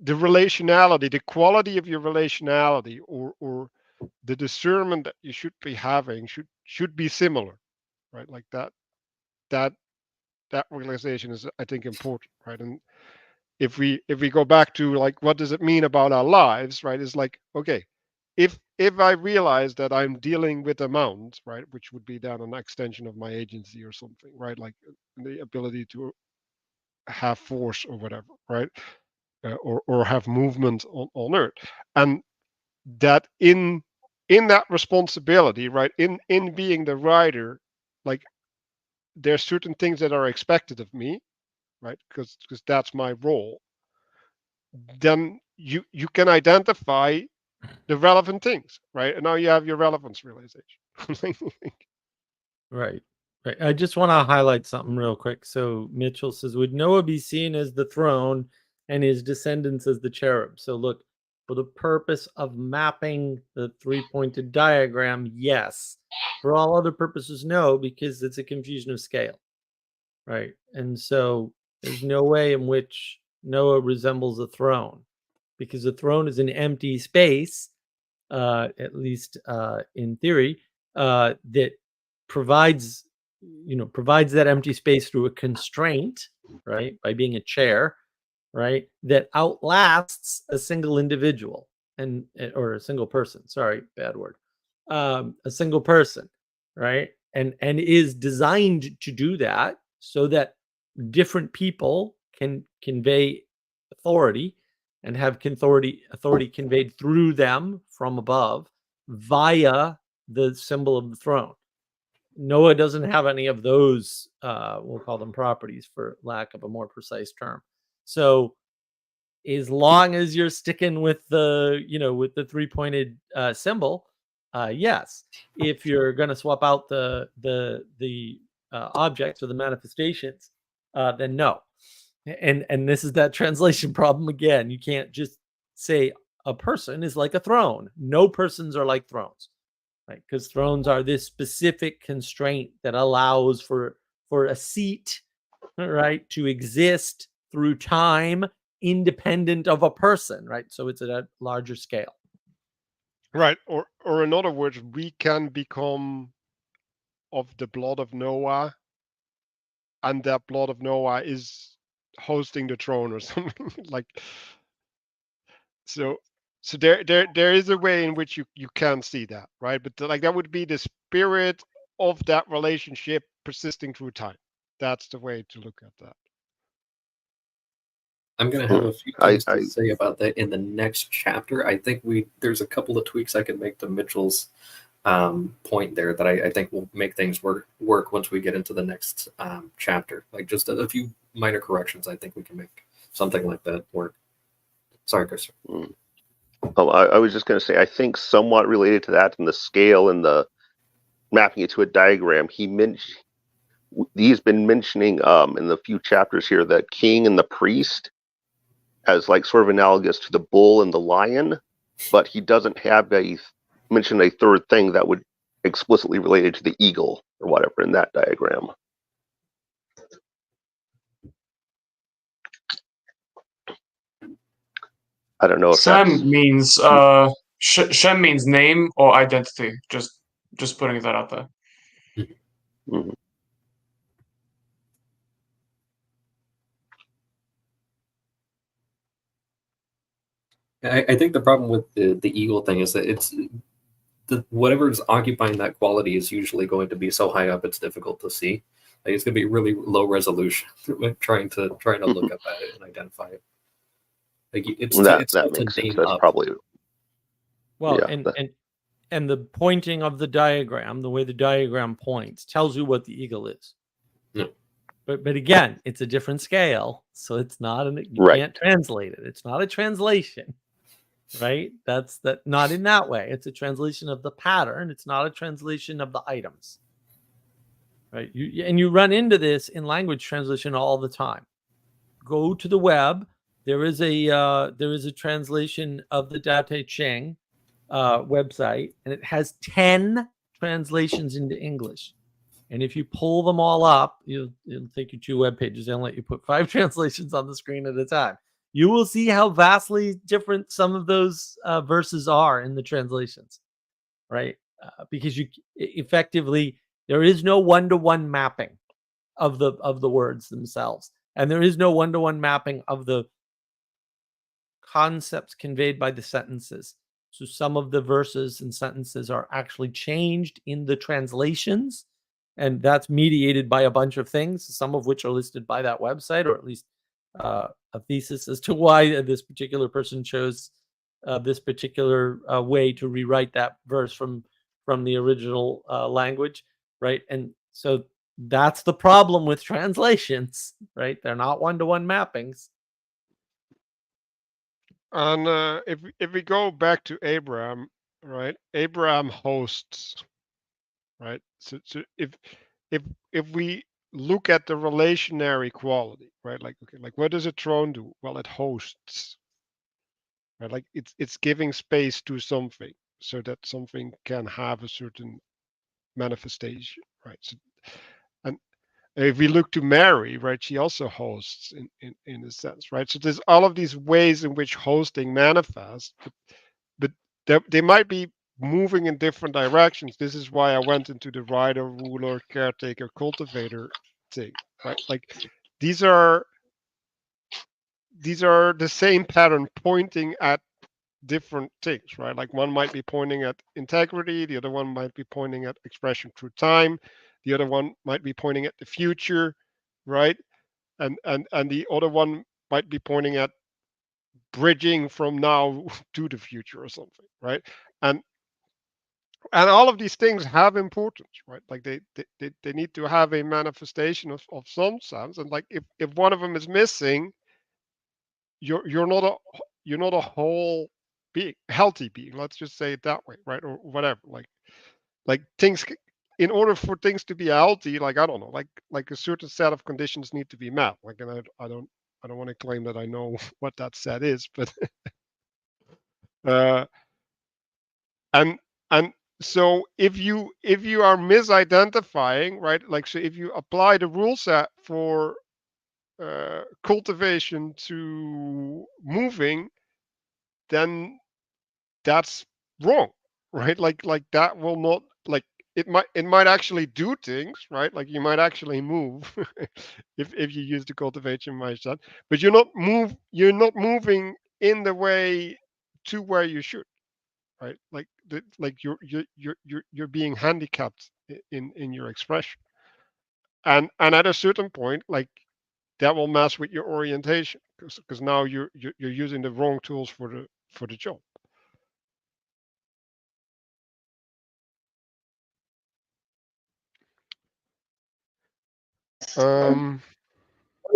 the relationality, the quality of your relationality, or the discernment that you should be having should be similar, right? Like that that realization is, I think, important, right? And if we go back to like what does it mean about our lives, right? It's like, okay, if I realize that I'm dealing with a mount, right, which would be then an extension of my agency or something, right? Like the ability to have force or whatever, right? Or have movement on earth, and that in that responsibility, right, in being the writer, like there's certain things that are expected of me, right, because that's my role. Then you can identify the relevant things, right, and now you have your relevance realization. Right. Right. I just want to highlight something real quick. So Mitchell says, would Noah be seen as the throne and his descendants as the cherub? So look, for the purpose of mapping the three-pointed diagram, yes. For all other purposes, no, because it's a confusion of scale. Right. And so there's no way in which Noah resembles a throne, because a throne is an empty space, at least in theory, that provides provides that empty space through a constraint, right, by being a chair, right, that outlasts a single individual, and or a single person, sorry, bad word, a single person, right, and is designed to do that so that different people can convey authority and have authority conveyed through them from above via the symbol of the throne. Noah doesn't have any of those, we'll call them properties for lack of a more precise term. So as long as you're sticking with with the three-pointed symbol, yes. If you're going to swap out the objects or the manifestations, then no. And this is that translation problem again. You can't just say a person is like a throne. No persons are like thrones, right? Because thrones are this specific constraint that allows for a seat, right, to exist through time, independent of a person, right? So it's at a larger scale. Right, or in other words, we can become of the blood of Noah, and that blood of Noah is hosting the throne or something. Like so there is a way in which you can see that, right? But like that would be the spirit of that relationship persisting through time. That's the way to look at that. I'm going to have a few I, things I to say about that in the next chapter. I think there's a couple of tweaks I can make to Mitchell's point there that I think will make things work once we get into the next chapter. Like just a few minor corrections. I think we can make something like that work. Sorry, Chris. I was just going to say, I think somewhat related to that in the scale and the mapping it to a diagram, he's been mentioning in the few chapters here the king and the priest as like sort of analogous to the bull and the lion, but he doesn't have mention a third thing that would explicitly related to the eagle or whatever in that diagram. I don't know if Shem means Shem means name or identity. Just putting that out there. Mm-hmm. I think the problem with the eagle thing is that whatever's occupying that quality is usually going to be so high up it's difficult to see. Like, it's going to be really low resolution when trying to look up at it and identify it. Like, it's that tough to makes sense. name That's up. probably Well, yeah, and the pointing of the diagram, the way the diagram points, tells you what the eagle is. No. But again, it's a different scale, so it's not you Right. can't translate it. It's not a translation, right? That's not in that way. It's a translation of the pattern. It's not a translation of the items, right? You run into this in language translation all the time. Go to the web. There is a translation of the Dao Te Ching website, and it has 10 translations into English. And if you pull them all up, it'll take you 2 web pages. They'll let you put 5 translations on the screen at a time. You will see how vastly different some of those verses are in the translations, right? Because you effectively, there is no one-to-one mapping of the words themselves, and there is no one-to-one mapping of the concepts conveyed by the sentences. So some of the verses and sentences are actually changed in the translations, and that's mediated by a bunch of things, some of which are listed by that website, or at least a thesis as to why this particular person chose this particular way to rewrite that verse from the original language, right? And so that's the problem with translations, right? They're not one-to-one mappings. And if we go back to Abraham, right? Abraham hosts, right? So if we look at the relationary quality, right? Like, okay, like what does a throne do? Well, it hosts, right? Like it's giving space to something so that something can have a certain manifestation, right? So, and if we look to Mary, right, she also hosts in a sense, right? So there's all of these ways in which hosting manifests, but they might be moving in different directions. This is why I went into the rider, ruler, caretaker, cultivator thing, right? Like these are the same pattern pointing at different things, right? Like one might be pointing at integrity, the other one might be pointing at expression through time, the other one might be pointing at the future, right? And the other one might be pointing at bridging from now to the future or something, right? And all of these things have importance, right? Like they need to have a manifestation of some sense. And like if one of them is missing, you're not a whole being, healthy being. Let's just say it that way, right? Or whatever. Like things, in order for things to be healthy, like I don't know, like a certain set of conditions need to be met. Like, and I don't want to claim that I know what that set is, but uh, and so if you are misidentifying, right? Like, so if you apply the rule set for cultivation to moving, then that's wrong, right? Like that will not, like, it might actually do things, right? Like you might actually move if you use the cultivation mindset, but you're not moving in the way to where you should, right? Like like you're being handicapped in your expression, and at a certain point, like that will mess with your orientation because now you're using the wrong tools for the job. One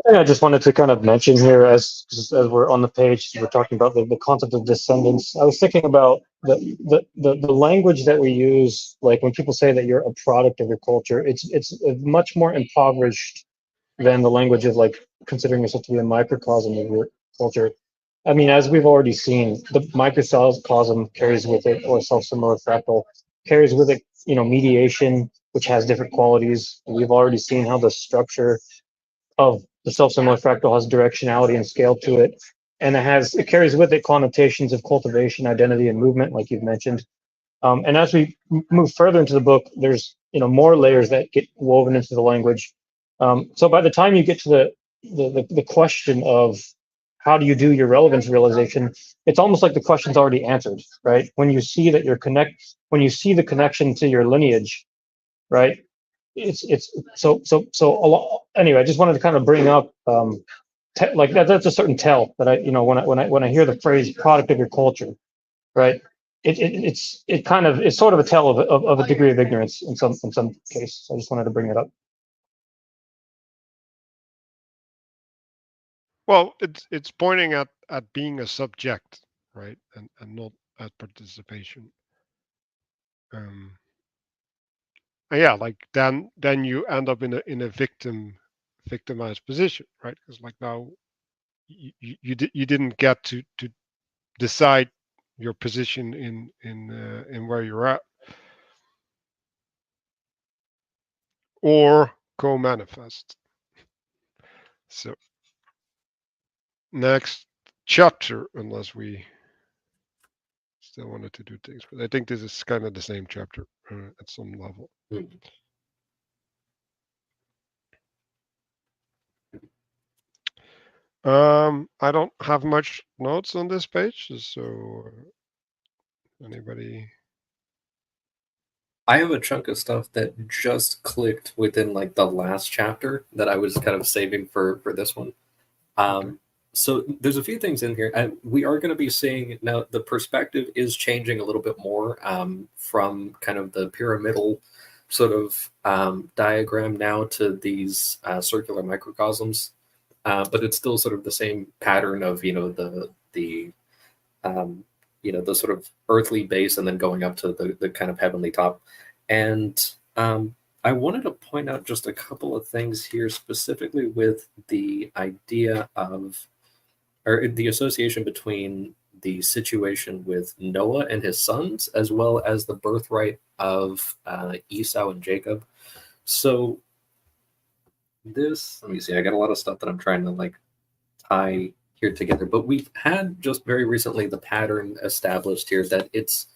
thing I just wanted to kind of mention here, as we're on the page, we're talking about the concept of descendants. I was thinking about the language that we use, like when people say that you're a product of your culture, it's much more impoverished than the language of like considering yourself to be a microcosm of your culture. I mean, as we've already seen, the microcosm carries with it, or self-similar fractal carries with it, mediation, which has different qualities. We've already seen how the structure of the self-similar fractal has directionality and scale to it, and it carries with it connotations of cultivation, identity, and movement, like you've mentioned. And as we move further into the book, there's more layers that get woven into the language. So by the time you get to the question of how do you do your relevance realization? It's almost like the question's already answered, right? When you see that when you see the connection to your lineage, right? It's anyway, I just wanted to kind of bring up like that's a certain tell that when I hear the phrase product of your culture, right? It kind of it's sort of a tell of a degree of ignorance in some case. So I just wanted to bring it up. Well, it's pointing at being a subject, right, and not at participation. And yeah, like then you end up in a victimized position, right? Because like now you didn't get to decide your position in where you're at, or co-manifest. So next chapter, unless we still wanted to do things, but I think this is kind of the same chapter at some level. I don't have much notes on this page, so anybody? I have a chunk of stuff that just clicked within like the last chapter that I was kind of saving for this one. Okay. So there's a few things in here. We are going to be seeing now the perspective is changing a little bit more from kind of the pyramidal sort of diagram now to these circular microcosms, but it's still sort of the same pattern of the the sort of earthly base and then going up to the kind of heavenly top. And I wanted to point out just a couple of things here, specifically with the idea of, or the association between the situation with Noah and his sons, as well as the birthright of Esau and Jacob. So this, let me see, I got a lot of stuff that I'm trying to like tie here together, but we've had just very recently the pattern established here that it's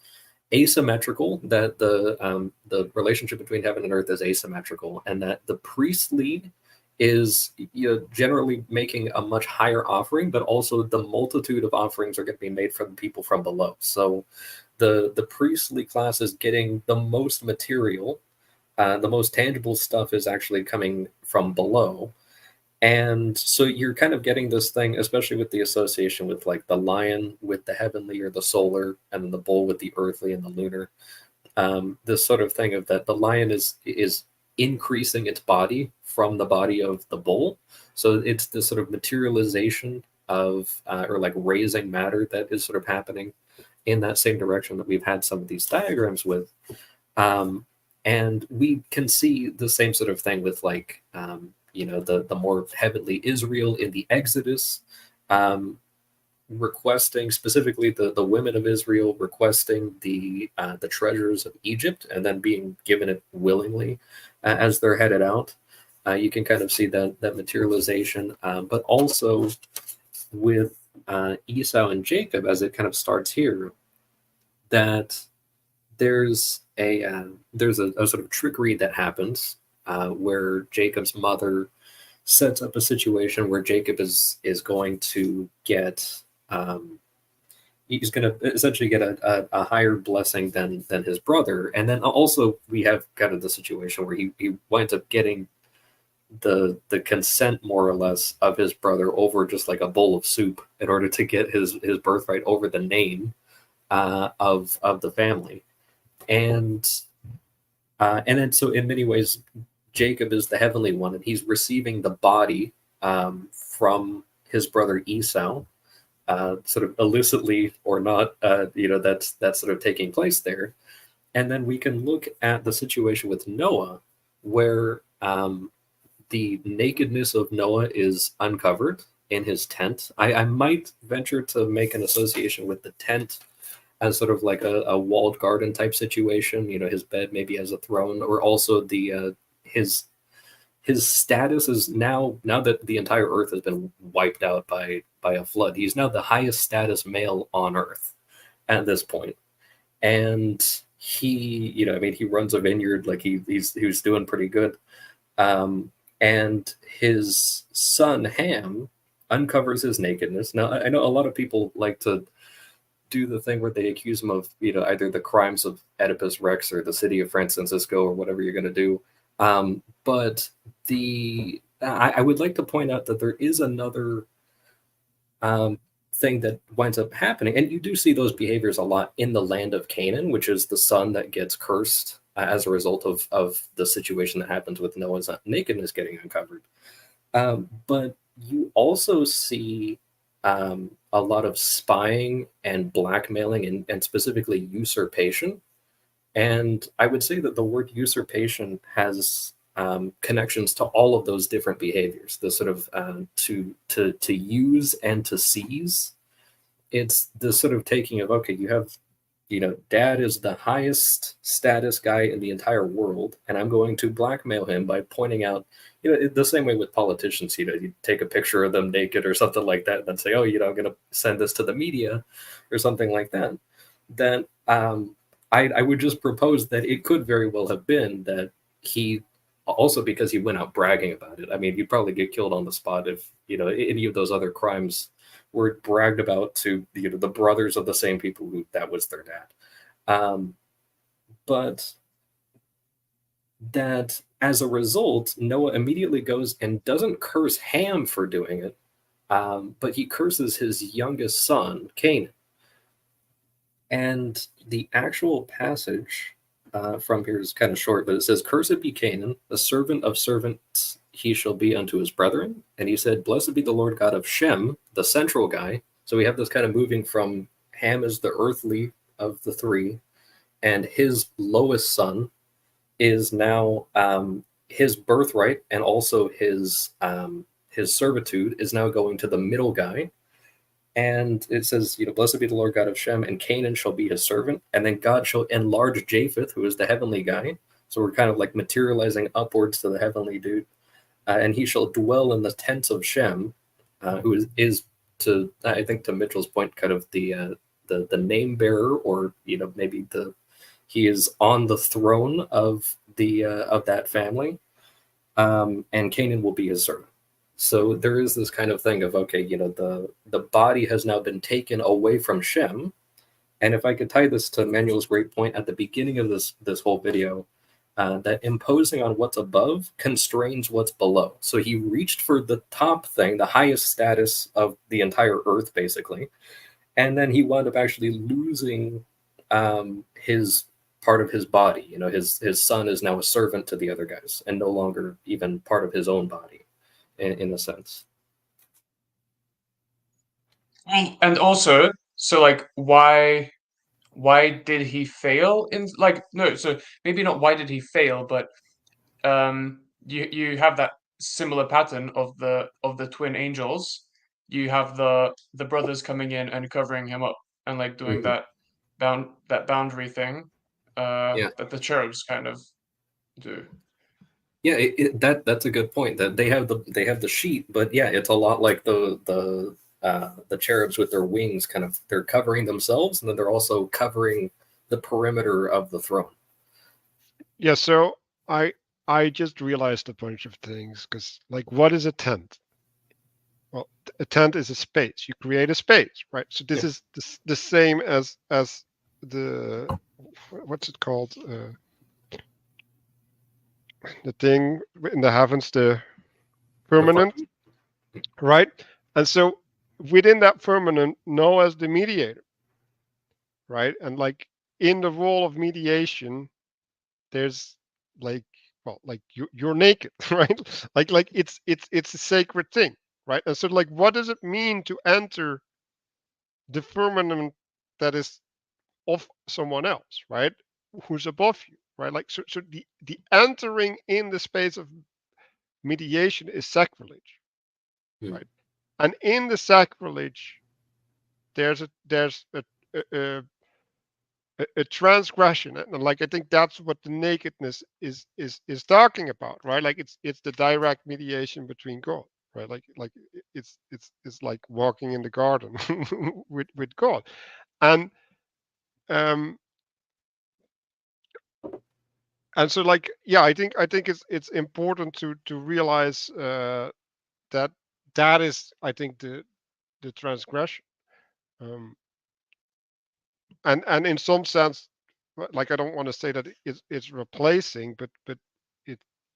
asymmetrical, that the relationship between heaven and earth is asymmetrical, and that the priestly is generally making a much higher offering, but also the multitude of offerings are going to be made from people from below. So the priestly class is getting the most material, the most tangible stuff is actually coming from below. And so you're kind of getting this thing, especially with the association with like the lion with the heavenly or the solar, and then the bull with the earthly and the lunar. This sort of thing of that the lion is increasing its body from the body of the bull. So it's this sort of materialization of or like raising matter that is sort of happening in that same direction that we've had some of these diagrams with. And we can see the same sort of thing with like the more heavenly Israel in the Exodus, requesting specifically the women of Israel requesting the treasures of Egypt and then being given it willingly as they're headed out. You can kind of see that materialization, but also with Esau and Jacob as it kind of starts here, that there's a sort of trickery that happens where Jacob's mother sets up a situation where Jacob is going to get he's going to essentially get a higher blessing than his brother, and then also we have kind of the situation where he winds up getting the consent more or less of his brother over just like a bowl of soup in order to get his birthright over the name of the family. And then so in many ways Jacob is the heavenly one, and he's receiving the body from his brother Esau, sort of illicitly or not. That's sort of taking place there. And then we can look at the situation with Noah, where the nakedness of Noah is uncovered in his tent. I might venture to make an association with the tent as sort of like a walled garden type situation. His bed maybe as a throne, or also the his status is now that the entire earth has been wiped out by a flood, he's now the highest status male on earth at this point. And he he runs a vineyard, like he was doing pretty good. And his son Ham uncovers his nakedness. Now, I know a lot of people like to do the thing where they accuse him of, either the crimes of Oedipus Rex or the city of San Francisco or whatever you're going to do. But I would like to point out that there is another thing that winds up happening, and you do see those behaviors a lot in the land of Canaan, which is the son that gets cursed as a result of the situation that happens with Noah's nakedness getting uncovered. But you also see a lot of spying and blackmailing and specifically usurpation. And I would say that the word usurpation has connections to all of those different behaviors. The sort of to use and to seize. It's the sort of taking of, okay, you have, dad is the highest status guy in the entire world, and I'm going to blackmail him by pointing out, the same way with politicians, you take a picture of them naked or something like that, and then say, oh, I'm going to send this to the media or something like that. Then I would just propose that it could very well have been that he, also because he went out bragging about it. I mean, he'd probably get killed on the spot if, any of those other crimes were bragged about to, the brothers of the same people who that was their dad. But that as a result, Noah immediately goes and doesn't curse Ham for doing it, but he curses his youngest son, Canaan. And the actual passage from here is kind of short, but it says, "Cursed be Canaan, the servant of servants he shall be unto his brethren." And he said, "Blessed be the Lord God of Shem," the central guy. So we have this kind of moving from Ham is the earthly of the three, and his lowest son is now his birthright, and also his servitude is now going to the middle guy. And it says, "Blessed be the Lord God of Shem, and Canaan shall be his servant. And then God shall enlarge Japheth, who is the heavenly guy." So we're kind of like materializing upwards to the heavenly dude. "And he shall dwell in the tents of Shem," who is to, I think, to Mitchell's point, kind of the name bearer, or maybe he is on the throne of that family. And Canaan will be his servant. So there is this kind of thing of, okay, the body has now been taken away from Shem. And if I could tie this to Manuel's great point at the beginning of this whole video, that imposing on what's above constrains what's below. So he reached for the top thing, the highest status of the entire earth, basically. And then he wound up actually losing his part of his body. His son is now a servant to the other guys and no longer even part of his own body. In a sense. And also, so like, why did he fail in, like, no, so maybe not why did he fail, but you have that similar pattern of the twin angels. You have the brothers coming in and covering him up and like doing that boundary thing that the cherubs kind of do. Yeah, that's a good point. That they have the sheet, but yeah, it's a lot like the cherubs with their wings. Kind of, they're covering themselves, and then they're also covering the perimeter of the throne. Yeah. So I just realized a bunch of things, because like, what is a tent? Well, a tent is a space. You create a space, right? So this is the same as the, what's it called? The thing in the heavens, the firmament, right? And so within that firmament, Noah's the mediator, right? And like in the role of mediation, there's like, well, like you're naked, right? Like it's a sacred thing, right? And so like, what does it mean to enter the firmament that is of someone else, right? Who's above you, right? Like, so the entering in the space of mediation is sacrilege, right? And in the sacrilege, there's a transgression, and like, I think that's what the nakedness is talking about, right? Like it's the direct mediation between God, right? Like it's like walking in the garden with God, and so like, yeah, I think it's important to realize that that is, I think, the transgression. And in some sense, like, I don't want to say that it's replacing, but it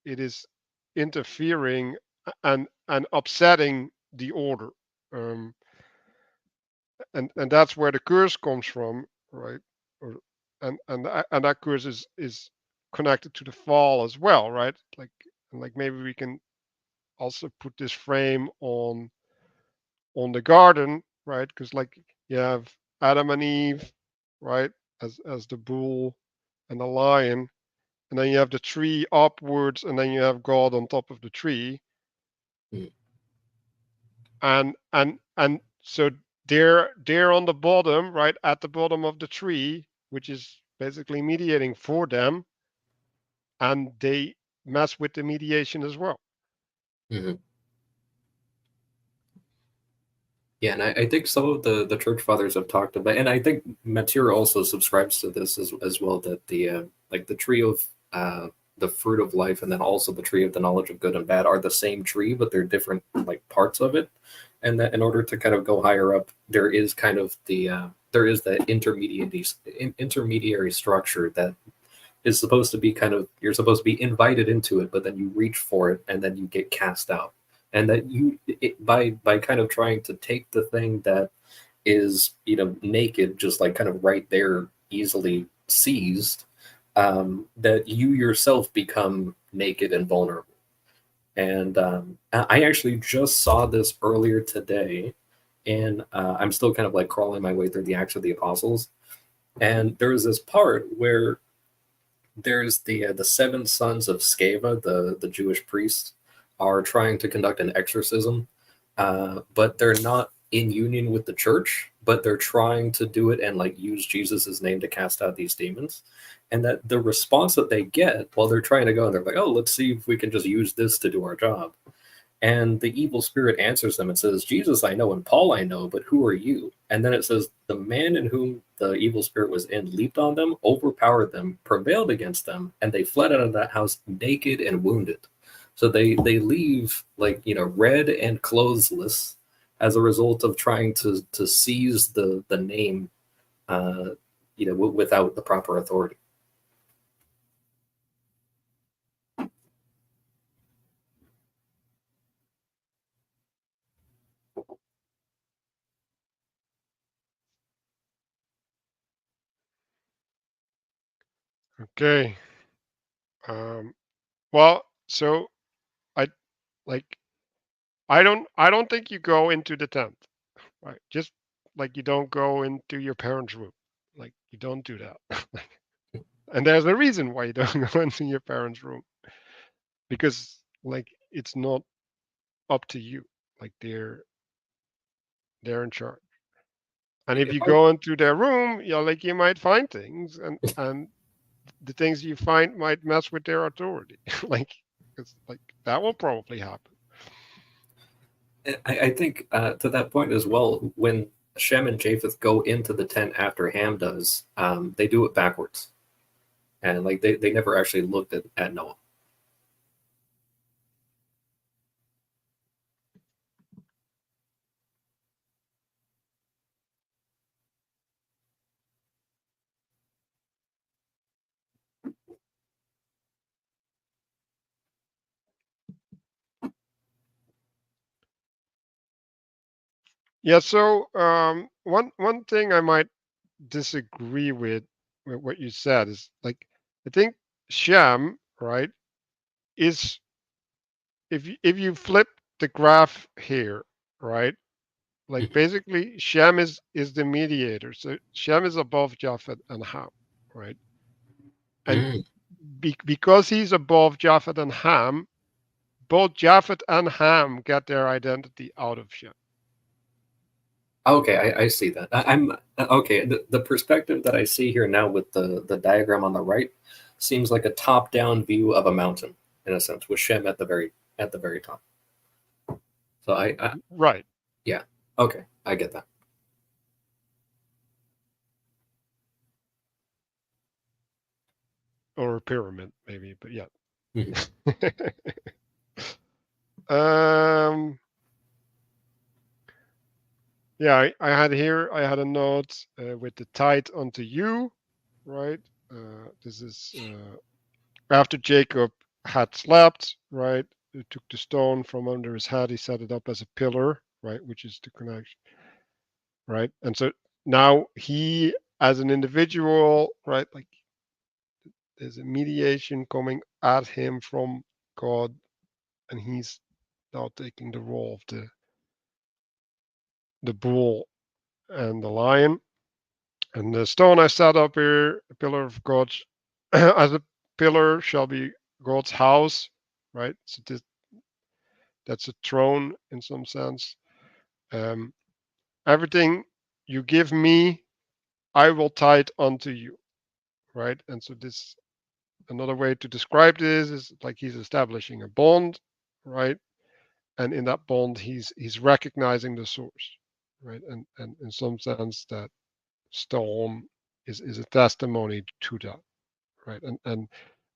it is interfering and upsetting the order. Um, and that's where the curse comes from, right? Or and that curse is connected to the fall as well, right? Like maybe we can also put this frame on the garden, right? Because like you have Adam and Eve, right, as the bull and the lion, and then you have the tree upwards, and then you have God on top of the tree, Mm. and so they're on the bottom, right, at the bottom of the tree, which is basically mediating for them, and they mess with the mediation as well. Hmm. Yeah, and I think some of the church fathers have talked about, and I think Matthieu also subscribes to this as well, that the like the tree of the fruit of life, and then also the tree of the knowledge of good and bad are the same tree, but they're different like parts of it, and that in order to kind of go higher up, there is kind of there is that intermediary structure that is supposed to be kind of, you're supposed to be invited into it, but then you reach for it and then you get cast out. And that by kind of trying to take the thing that is, naked, just like kind of right there, easily seized, that you yourself become naked and vulnerable. And I actually just saw this earlier today, and I'm still kind of like crawling my way through the Acts of the Apostles. And there was this part where there's the seven sons of Sceva, the Jewish priests, are trying to conduct an exorcism, but they're not in union with the church, but they're trying to do it and like use Jesus's name to cast out these demons. And that the response that they get while they're trying to go, and they're like, "Oh, let's see if we can just use this to do our job." And the evil spirit answers them and says, "Jesus I know, and Paul I know, but who are you?" And then it says, "The man in whom the evil spirit was in leaped on them, overpowered them, prevailed against them, and they fled out of that house naked and wounded." So they leave like, red and clothesless as a result of trying to seize the name, without the proper authority. Okay. Well, so I like I don't think you go into the tent, right? Just like you don't go into your parents' room. Like you don't do that. And there's a reason why you don't go into your parents' room. Because like it's not up to you. Like they're in charge. And if If you I go into their room, like you might find things, and the things you find might mess with their authority. Like it's like that will probably happen. I think to that point as well, when Shem and Japheth go into the tent after Ham does, they do it backwards. And like they never actually looked at Noah. Yeah, so one thing I might disagree with what you said is like I think Shem, right, is if you flip the graph here, right, like Mhm. basically Shem is the mediator. So Shem is above Japheth and Ham, right? And Mm. because he's above Japheth and Ham, both Japheth and Ham get their identity out of Shem. Okay, I see that. I'm okay. The perspective that I see here now with the diagram on the right seems like a top-down view of a mountain in a sense, with Shem at the very top. So I Right. yeah, okay, I get that. Or a pyramid, maybe, but yeah. Mhm. um Yeah, I had here, I had a note with the tithe unto you, right? This is after Jacob had slept, right? He took the stone from under his head, he set it up as a pillar, right? Which is the connection, right? And so now he, as an individual, right? Like there's a mediation coming at him from God, and he's now taking the role of the bull and the lion. And the stone I set up here, the pillar of God's, as a pillar shall be God's house, right? So that's a throne in some sense. Um, everything you give me, I will tithe unto you, right? And so this, another way to describe this is like he's establishing a bond, right? And in that bond, he's recognizing the source, right? And in some sense, that stone is a testimony to that, right?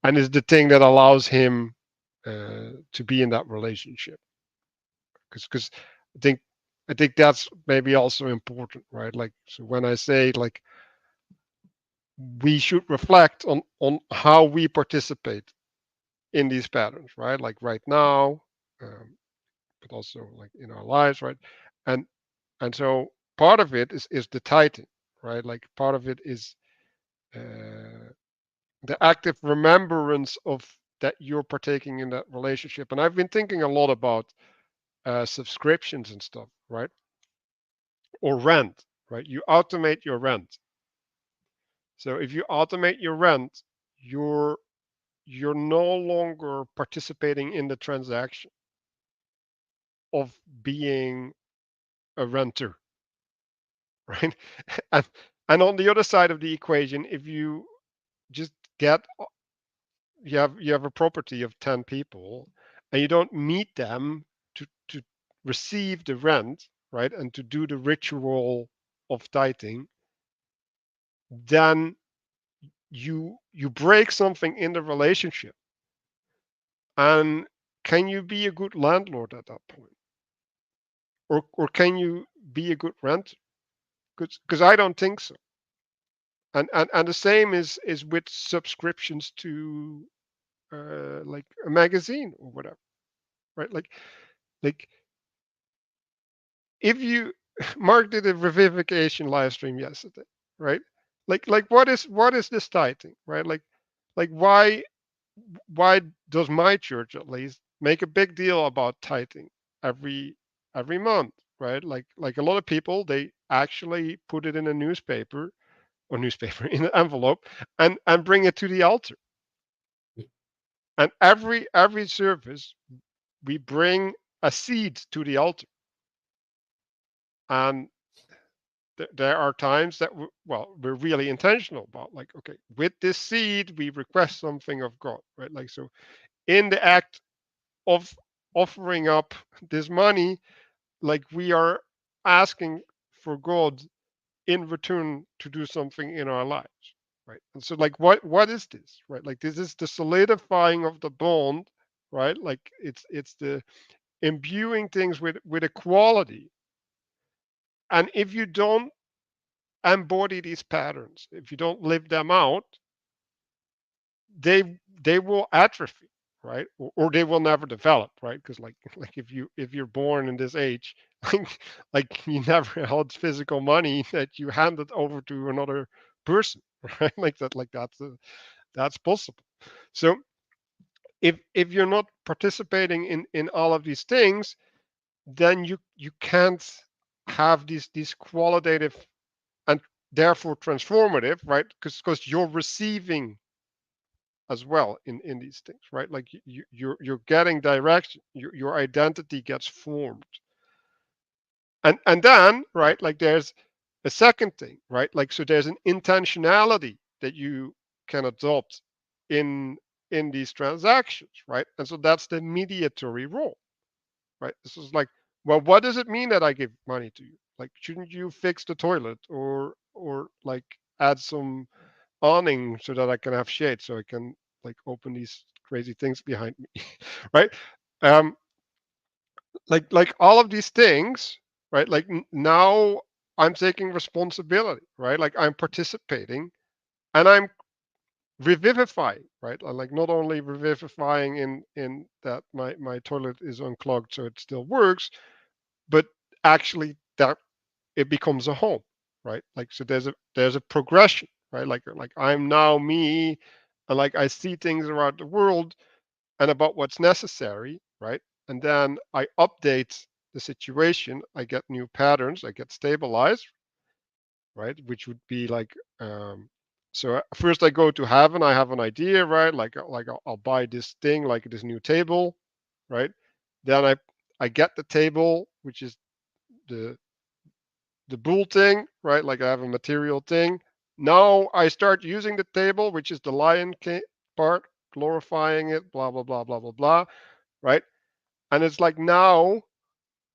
And is the thing that allows him to be in that relationship, because I think I think that's maybe also important, right? Like, so when I say like we should reflect on how we participate in these patterns, right? Like right now, but also like in our lives, right? And and so part of it is the tithing, right? Like part of it is the active remembrance of that you're partaking in that relationship. And I've been thinking a lot about subscriptions and stuff, right? Or rent, right? You automate your rent. So if you automate your rent, you're you're no longer participating in the transaction of being a renter, right? and and on the other side of the equation, if you just get, you have a property of 10 people and you don't meet them to receive the rent, right, and to do the ritual of tithing, then you break something in the relationship. And can you be a good landlord at that point, or can you be a good renter? Because I don't think so. And the same is with subscriptions to like a magazine or whatever, right? Like if you, Mark did a revivification live stream yesterday, right? Like what is this tithing, right? Like why does my church at least make a big deal about tithing every every month, right? Like a lot of people, they actually put it in a newspaper, or newspaper in an envelope, and bring it to the altar. And every service we bring a seed to the altar. And there are times that we're really intentional about, like, okay, with this seed we request something of God, right? Like, so in the act of offering up this money, like we are asking for God in return to do something in our lives, right? And so like what is this, right? Like this is the solidifying of the bond, right? Like it's the imbuing things with a quality. And if you don't embody these patterns, if you don't live them out, they will atrophy, right? Or they will never develop, right? Because like if you're born in this age, like you never held physical money that you handed over to another person, right? That's possible. So if you're not participating in all of these things, then you can't have these qualitative and therefore transformative, right? Because you're receiving as well in these things, right? Like you're getting direction, your identity gets formed. And then, right, like there's a second thing, right? Like, so there's an intentionality that you can adopt in in these transactions, right? And so that's the mediatory role, right? This is like, well, what does it mean that I give money to you? Like, shouldn't you fix the toilet, or like add some awning so that I can have shade, so I can like open these crazy things behind me, right? Um, like all of these things, right? Like now I'm taking responsibility, right? Like I'm participating and I'm revivifying, right? Like not only revivifying in that my toilet is unclogged so it still works, but actually that it becomes a home, right? Like so there's a progression, right? Like I'm now me, and like I see things around the world and about what's necessary, right? And then I update the situation, I get new patterns, I get stabilized, right? Which would be like so first I go to heaven, I have an idea, right? Like I'll buy this thing, like this new table, right? Then I get the table, which is the the bull thing, right? Like I have a material thing. Now I start using the table, which is the part, glorifying it, blah blah blah blah blah blah, right? And it's like now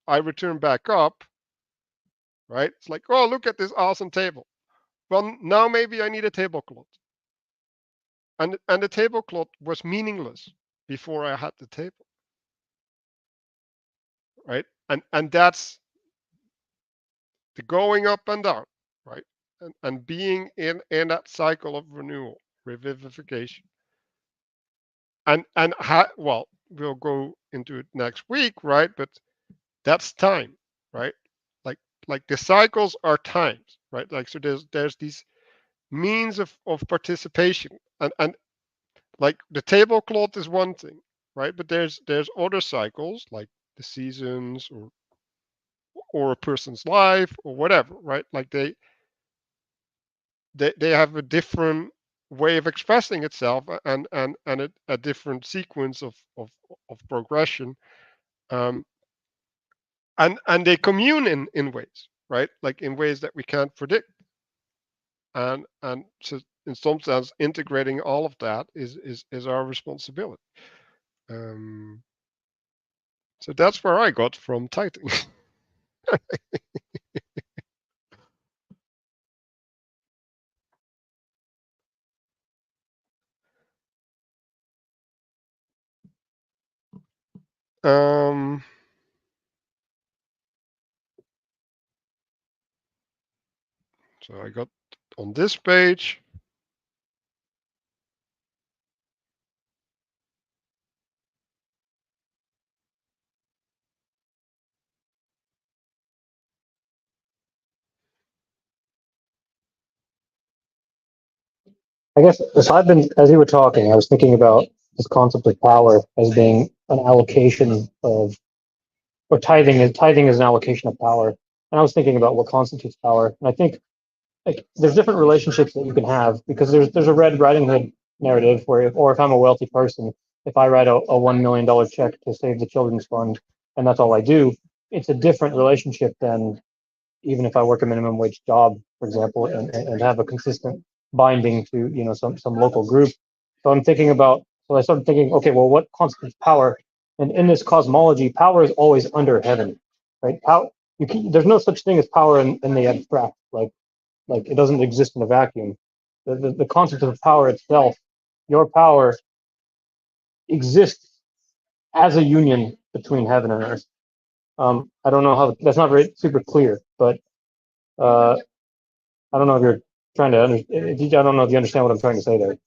I return back up, right? It's like, oh, look at this awesome table. Well, now maybe I need a tablecloth, and the tablecloth was meaningless before I had the table, right? And that's the going up and down, right? And being in that cycle of renewal, revivification. Well, we'll go into it next week, right? But that's time, right? Like like the cycles are times, right? Like so there's these means of participation, and like the tablecloth is one thing, right? But there's other cycles like the seasons or a person's life or whatever, right? Like they have a different way of expressing itself, and a different sequence of progression, um, and they commune in ways, right? Like in ways that we can't predict, and so in some sense integrating all of that is our responsibility. um, so that's where I got from tithing. um, so I got on this page. I guess as you were talking, I was thinking about this concept of power as being an allocation of, or tithing is an allocation of power. And I was thinking about what constitutes power. And I think like there's different relationships that you can have, because there's a Red Riding Hood narrative where if I'm a wealthy person, if I write a $1 million check to save the children's fund and that's all I do, it's a different relationship than even if I work a minimum wage job, for example, and have a consistent binding to some local group. So I started thinking, okay, well, what constitutes power? And in this cosmology, power is always under heaven, right? There's no such thing as power in the abstract, like it doesn't exist in a vacuum. The concept of power itself, your power exists as a union between heaven and earth. I don't know how that's not very super clear, but uh, I don't know if you're trying to I don't know if you understand what I'm trying to say there.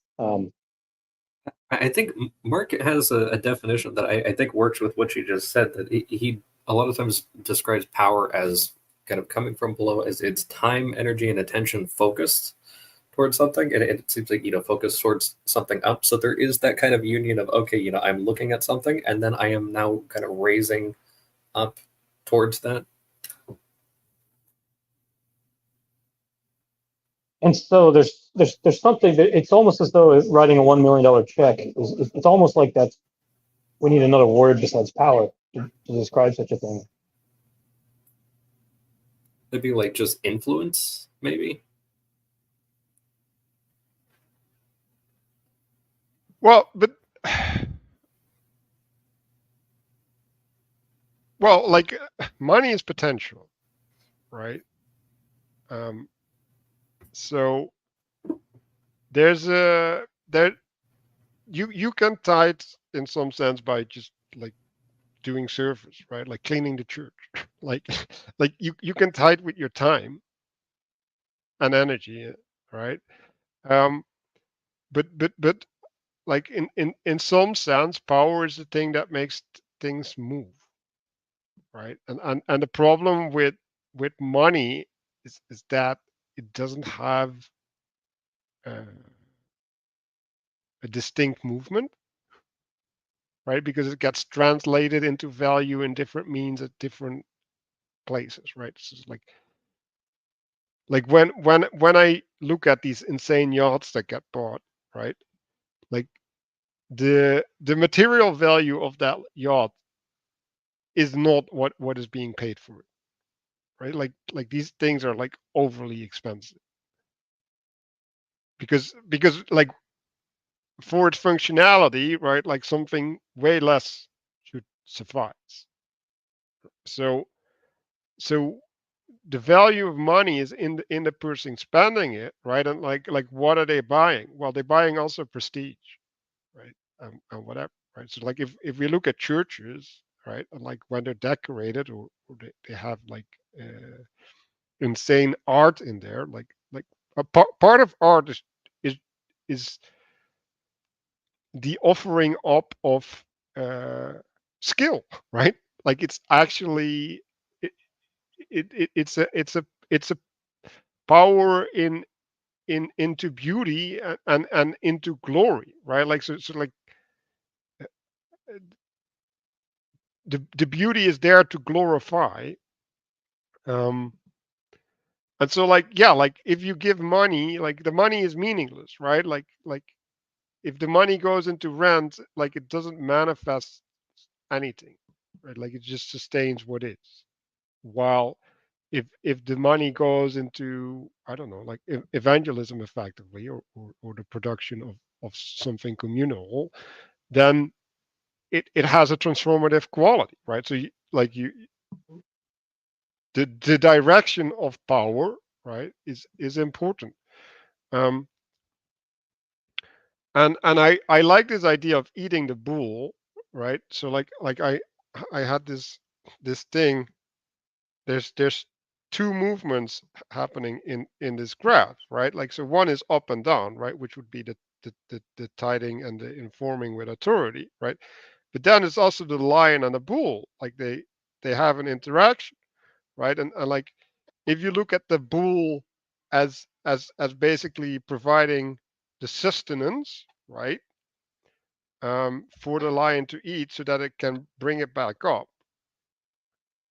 I think Mark has a definition that I think works with what you just said. That he a lot of times describes power as kind of coming from below, as it's time, energy, and attention focused towards something, and it seems like focused towards something up. So there is that kind of union of, okay, I'm looking at something, and then I am now kind of raising up towards that. And so there's something that it's almost as though writing a $1 million check it's almost like that. We need another word besides power to describe such a thing. It'd be like just influence, maybe. Well, but well, like money is potential, right? Um, so there's there you can tithe in some sense by just like doing service, right? Like cleaning the church. like like you can tie it with your time and energy, right? Um, but like in some sense, power is the thing that makes things move, right? And the problem with money is that it doesn't have uh, a distinct movement, right? Because it gets translated into value in different means at different places, right? So it's like when I look at these insane yachts that get bought, right? Like the material value of that yacht is not what is being paid for it, right? Like these things are like overly expensive because like for its functionality, right? Like something way less should suffice. So so the value of money is in the person spending it, right? And like what are they buying? Well, they're buying also prestige, right? And whatever, right? So like if we look at churches, right, and like when they're decorated or they have like insane art in there, like a part of art is is the offering up of uh, skill, right? Like it's actually it, it's a power in into beauty and into glory, right? Like so like the beauty is there to glorify. Um, and so like yeah, like if you give money, like the money is meaningless, right? Like if the money goes into rent, like it doesn't manifest anything, right? Like it just sustains what is. While if the money goes into I don't know, like evangelism effectively, or the production of something communal, then it has a transformative quality, right? So you the direction of power, right, is important. Um, and I like this idea of eating the bull, right? So like I had this thing. There's two movements happening in this graph, right? Like so one is up and down, right, which would be the tiding and the informing with authority, right? But then it's also the lion and the bull, like they have an interaction, right? And like if you look at the bull as basically providing the sustenance, right, for the lion to eat so that it can bring it back up,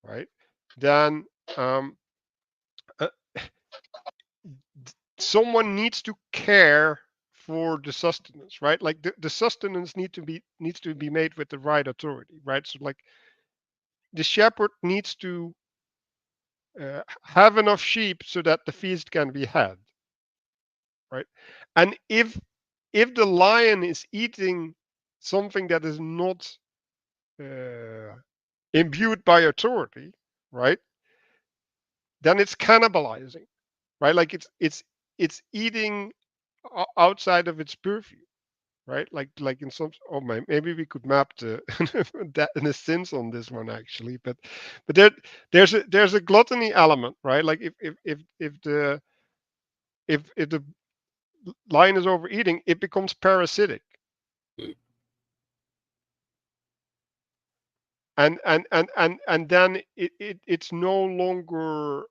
right? Then um, uh, someone needs to care for the sustenance, right? Like the sustenance needs to be made with the right authority, right? So like the shepherd needs to have enough sheep so that the feast can be had, right? And if the lion is eating something that is not uh, imbued by authority, right, then it's cannibalizing, right? Like it's eating outside of its purview, right? Like in some oh my maybe we could map the that in a sense on this one actually, but there's a gluttony element, right? Like if the lion is overeating, it becomes parasitic. And then it's no longer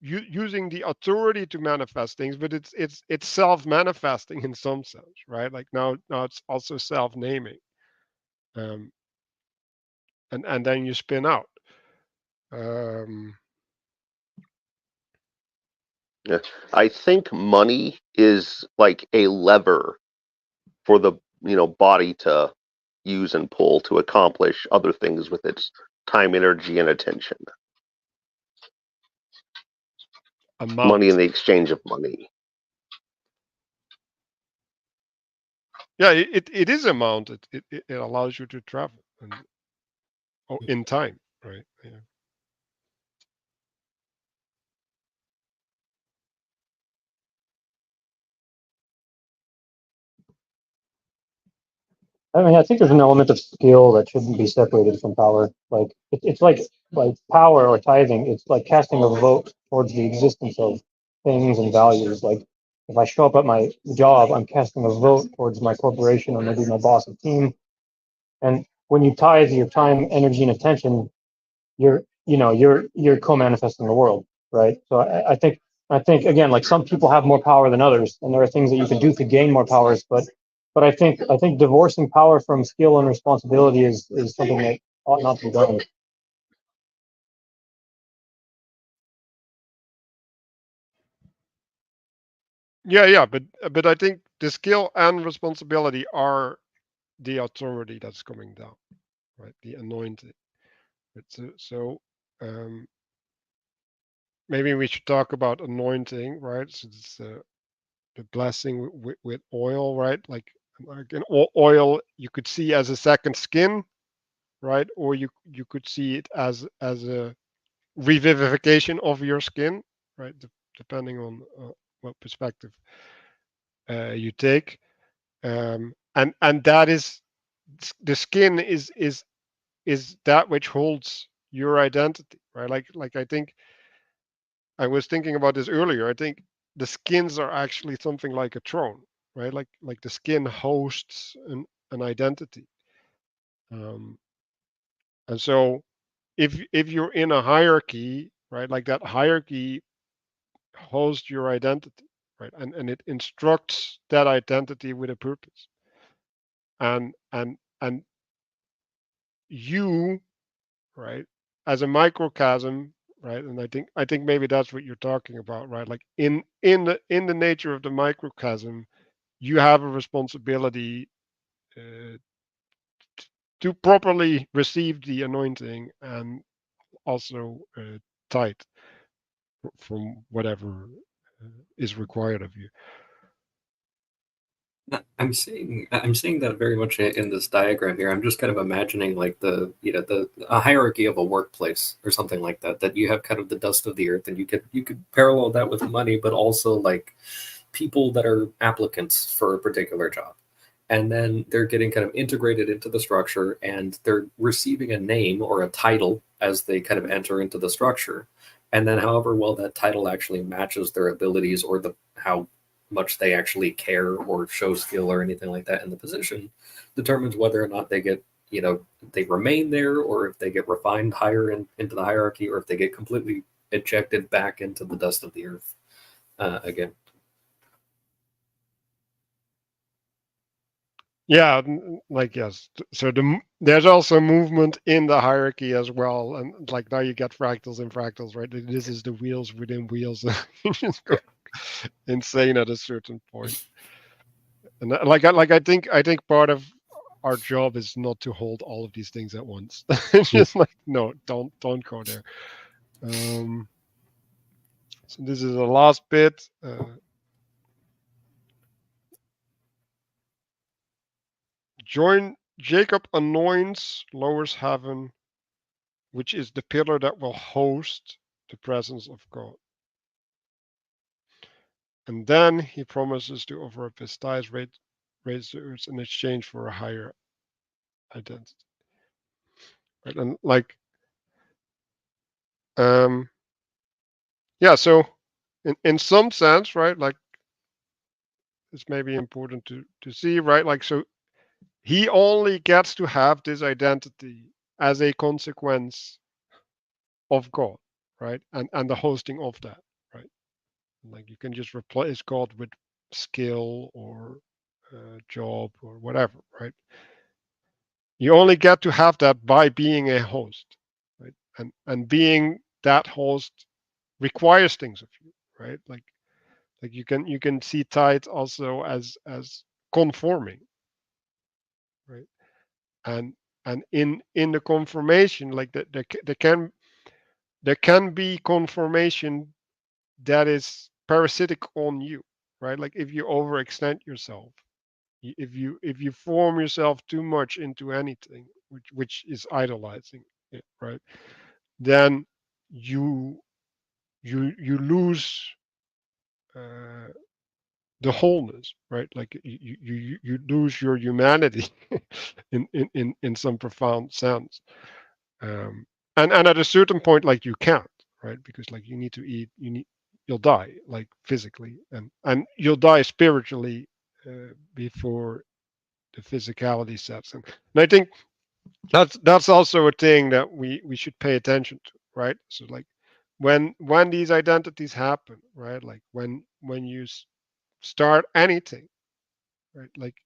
using the authority to manifest things, but it's self-manifesting in some sense, right? Like now it's also self-naming, um, and then you spin out. Um, Yeah. I think money is like a lever for the body to use and pull to accomplish other things with its time, energy, and attention. Money in amount. the exchange of money. Yeah, it is amount. It allows you to travel and in time, right? Yeah. I mean, I think there's an element of skill that shouldn't be separated from power. Like it's like power or tithing. It's like casting a vote towards the existence of things and values. Like if I show up at my job, I'm casting a vote towards my corporation or maybe my boss or team. And when you tithe your time, energy, and attention, you're co-manifesting the world, right? So I think again, like some people have more power than others, and there are things that you can do to gain more powers, but I think divorcing power from skill and responsibility is something that ought not to be done. Yeah, but I think the skill and responsibility are the authority that's coming down, right? The anointing. So maybe we should talk about anointing, right? So it's the blessing with oil, right? Like an oil you could see as a second skin, right? Or you could see it as a revivification of your skin, right? Depending on what perspective you take, and that is the skin is that which holds your identity, right? Like I think I was thinking about this earlier. I think the skins are actually something like a throne, right? Like the skin hosts an identity, um, and so if you're in a hierarchy, right, like that hierarchy hosts your identity, right, and it instructs that identity with a purpose, and you, right, as a microcosm, right, and I think maybe that's what you're talking about, right, like in the nature of the microcosm, you have a responsibility uh, to properly receive the anointing and also tithe from whatever is required of you. I'm seeing that very much in this diagram here. I'm just kind of imagining like the a hierarchy of a workplace or something like that. That you have kind of the dust of the earth, and you could parallel that with money, but also like people that are applicants for a particular job. And then they're getting kind of integrated into the structure, and they're receiving a name or a title as they kind of enter into the structure. And then however well that title actually matches their abilities, or the how much they actually care or show skill or anything like that in the position, determines whether or not they get, they remain there, or if they get refined higher into the hierarchy, or if they get completely ejected back into the dust of the earth again. Yeah, like yes. So there's also movement in the hierarchy as well, and like now you get fractals and fractals, right? This is the wheels within wheels. You just go insane at a certain point. And like I think part of our job is not to hold all of these things at once. It's just like no, don't go there. Um, so this is the last bit. Join Jacob anoints lowers heaven, which is the pillar that will host the presence of God. And then he promises to offer up his tithes, raise the earth in exchange for a higher identity. Right? And like, um, yeah, so in some sense, right, like it's maybe important to see, right? Like, so he only gets to have this identity as a consequence of God, right? And the hosting of that, right? Like you can just replace God with skill or job or whatever, right? You only get to have that by being a host, right? And being that host requires things of you, right? Like you can see tithe also as conforming, right? And and in the conformation, like there can be conformation that is parasitic on you, right? Like if you overextend yourself, if you form yourself too much into anything, which is idolizing it, right? Then you you lose uh, the wholeness, right? Like you lose your humanity in some profound sense. And at a certain point, like you can't, right? Because like you need to eat, you'll die, like physically, and you'll die spiritually before the physicality sets in. And I think that's also a thing that we should pay attention to, right? So like when these identities happen, right? Like when you start anything, right? Like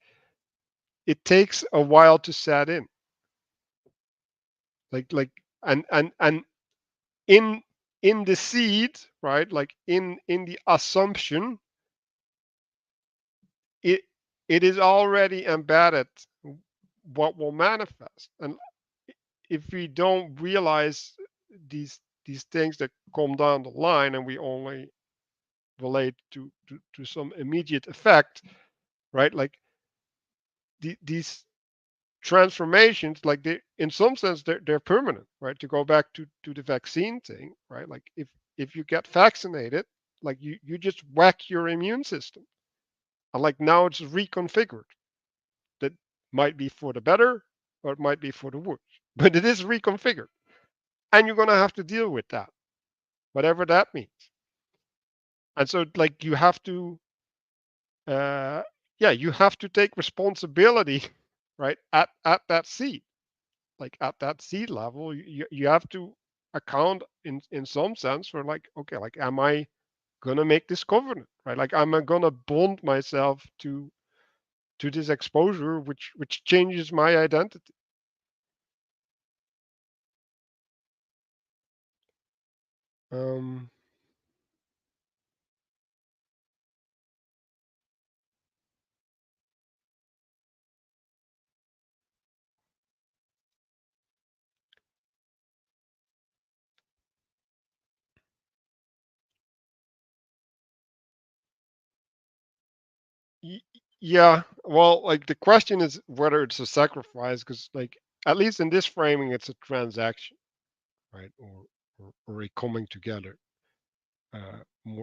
it takes a while to set in. Like and in the seed, right? Like in the assumption, it is already embedded what will manifest. And if we don't realize these things that come down the line, and we only relate to some immediate effect, right? Like these transformations, like they, in some sense, they're permanent, right? To go back to the vaccine thing, right? Like if you get vaccinated, like you just whack your immune system, and like now it's reconfigured. That might be for the better, or it might be for the worse, but it is reconfigured, and you're gonna have to deal with that, whatever that means. And so, like, you have to, yeah, you have to take responsibility, right? At that seed, like at that seed level, you have to account in some sense for like, okay, like, am I gonna make this covenant, right? Like, am I gonna bond myself to this exposure, which changes my identity? Um, yeah, well, like the question is whether it's a sacrifice, because like at least in this framing, it's a transaction, right? Or a coming together,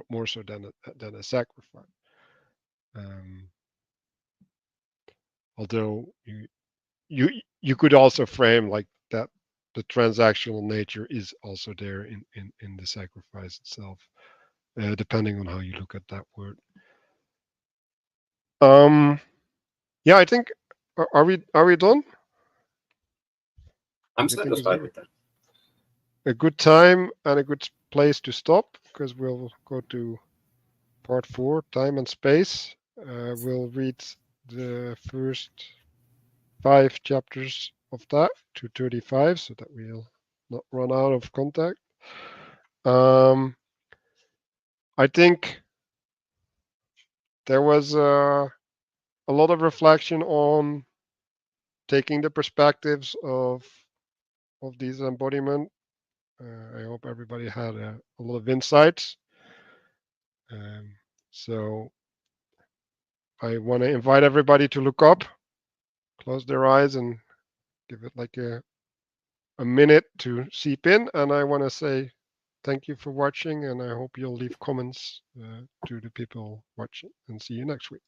more so than a sacrifice. Um, although you could also frame like that the transactional nature is also there in the sacrifice itself, depending on how you look at that word. Um, yeah, I think are we done? I'm I think satisfied with that. a good time and a good place to stop, because we'll go to part 4, time and space. We'll read the first 5 chapters of that to 35, so that we'll not run out of contact. I think there was a lot of reflection on taking the perspectives of these embodiment. I hope everybody had a lot of insights. So I want to invite everybody to look up, close their eyes, and give it like a minute to seep in. And I want to say thank you for watching, and I hope you'll leave comments to the people watching, and see you next week.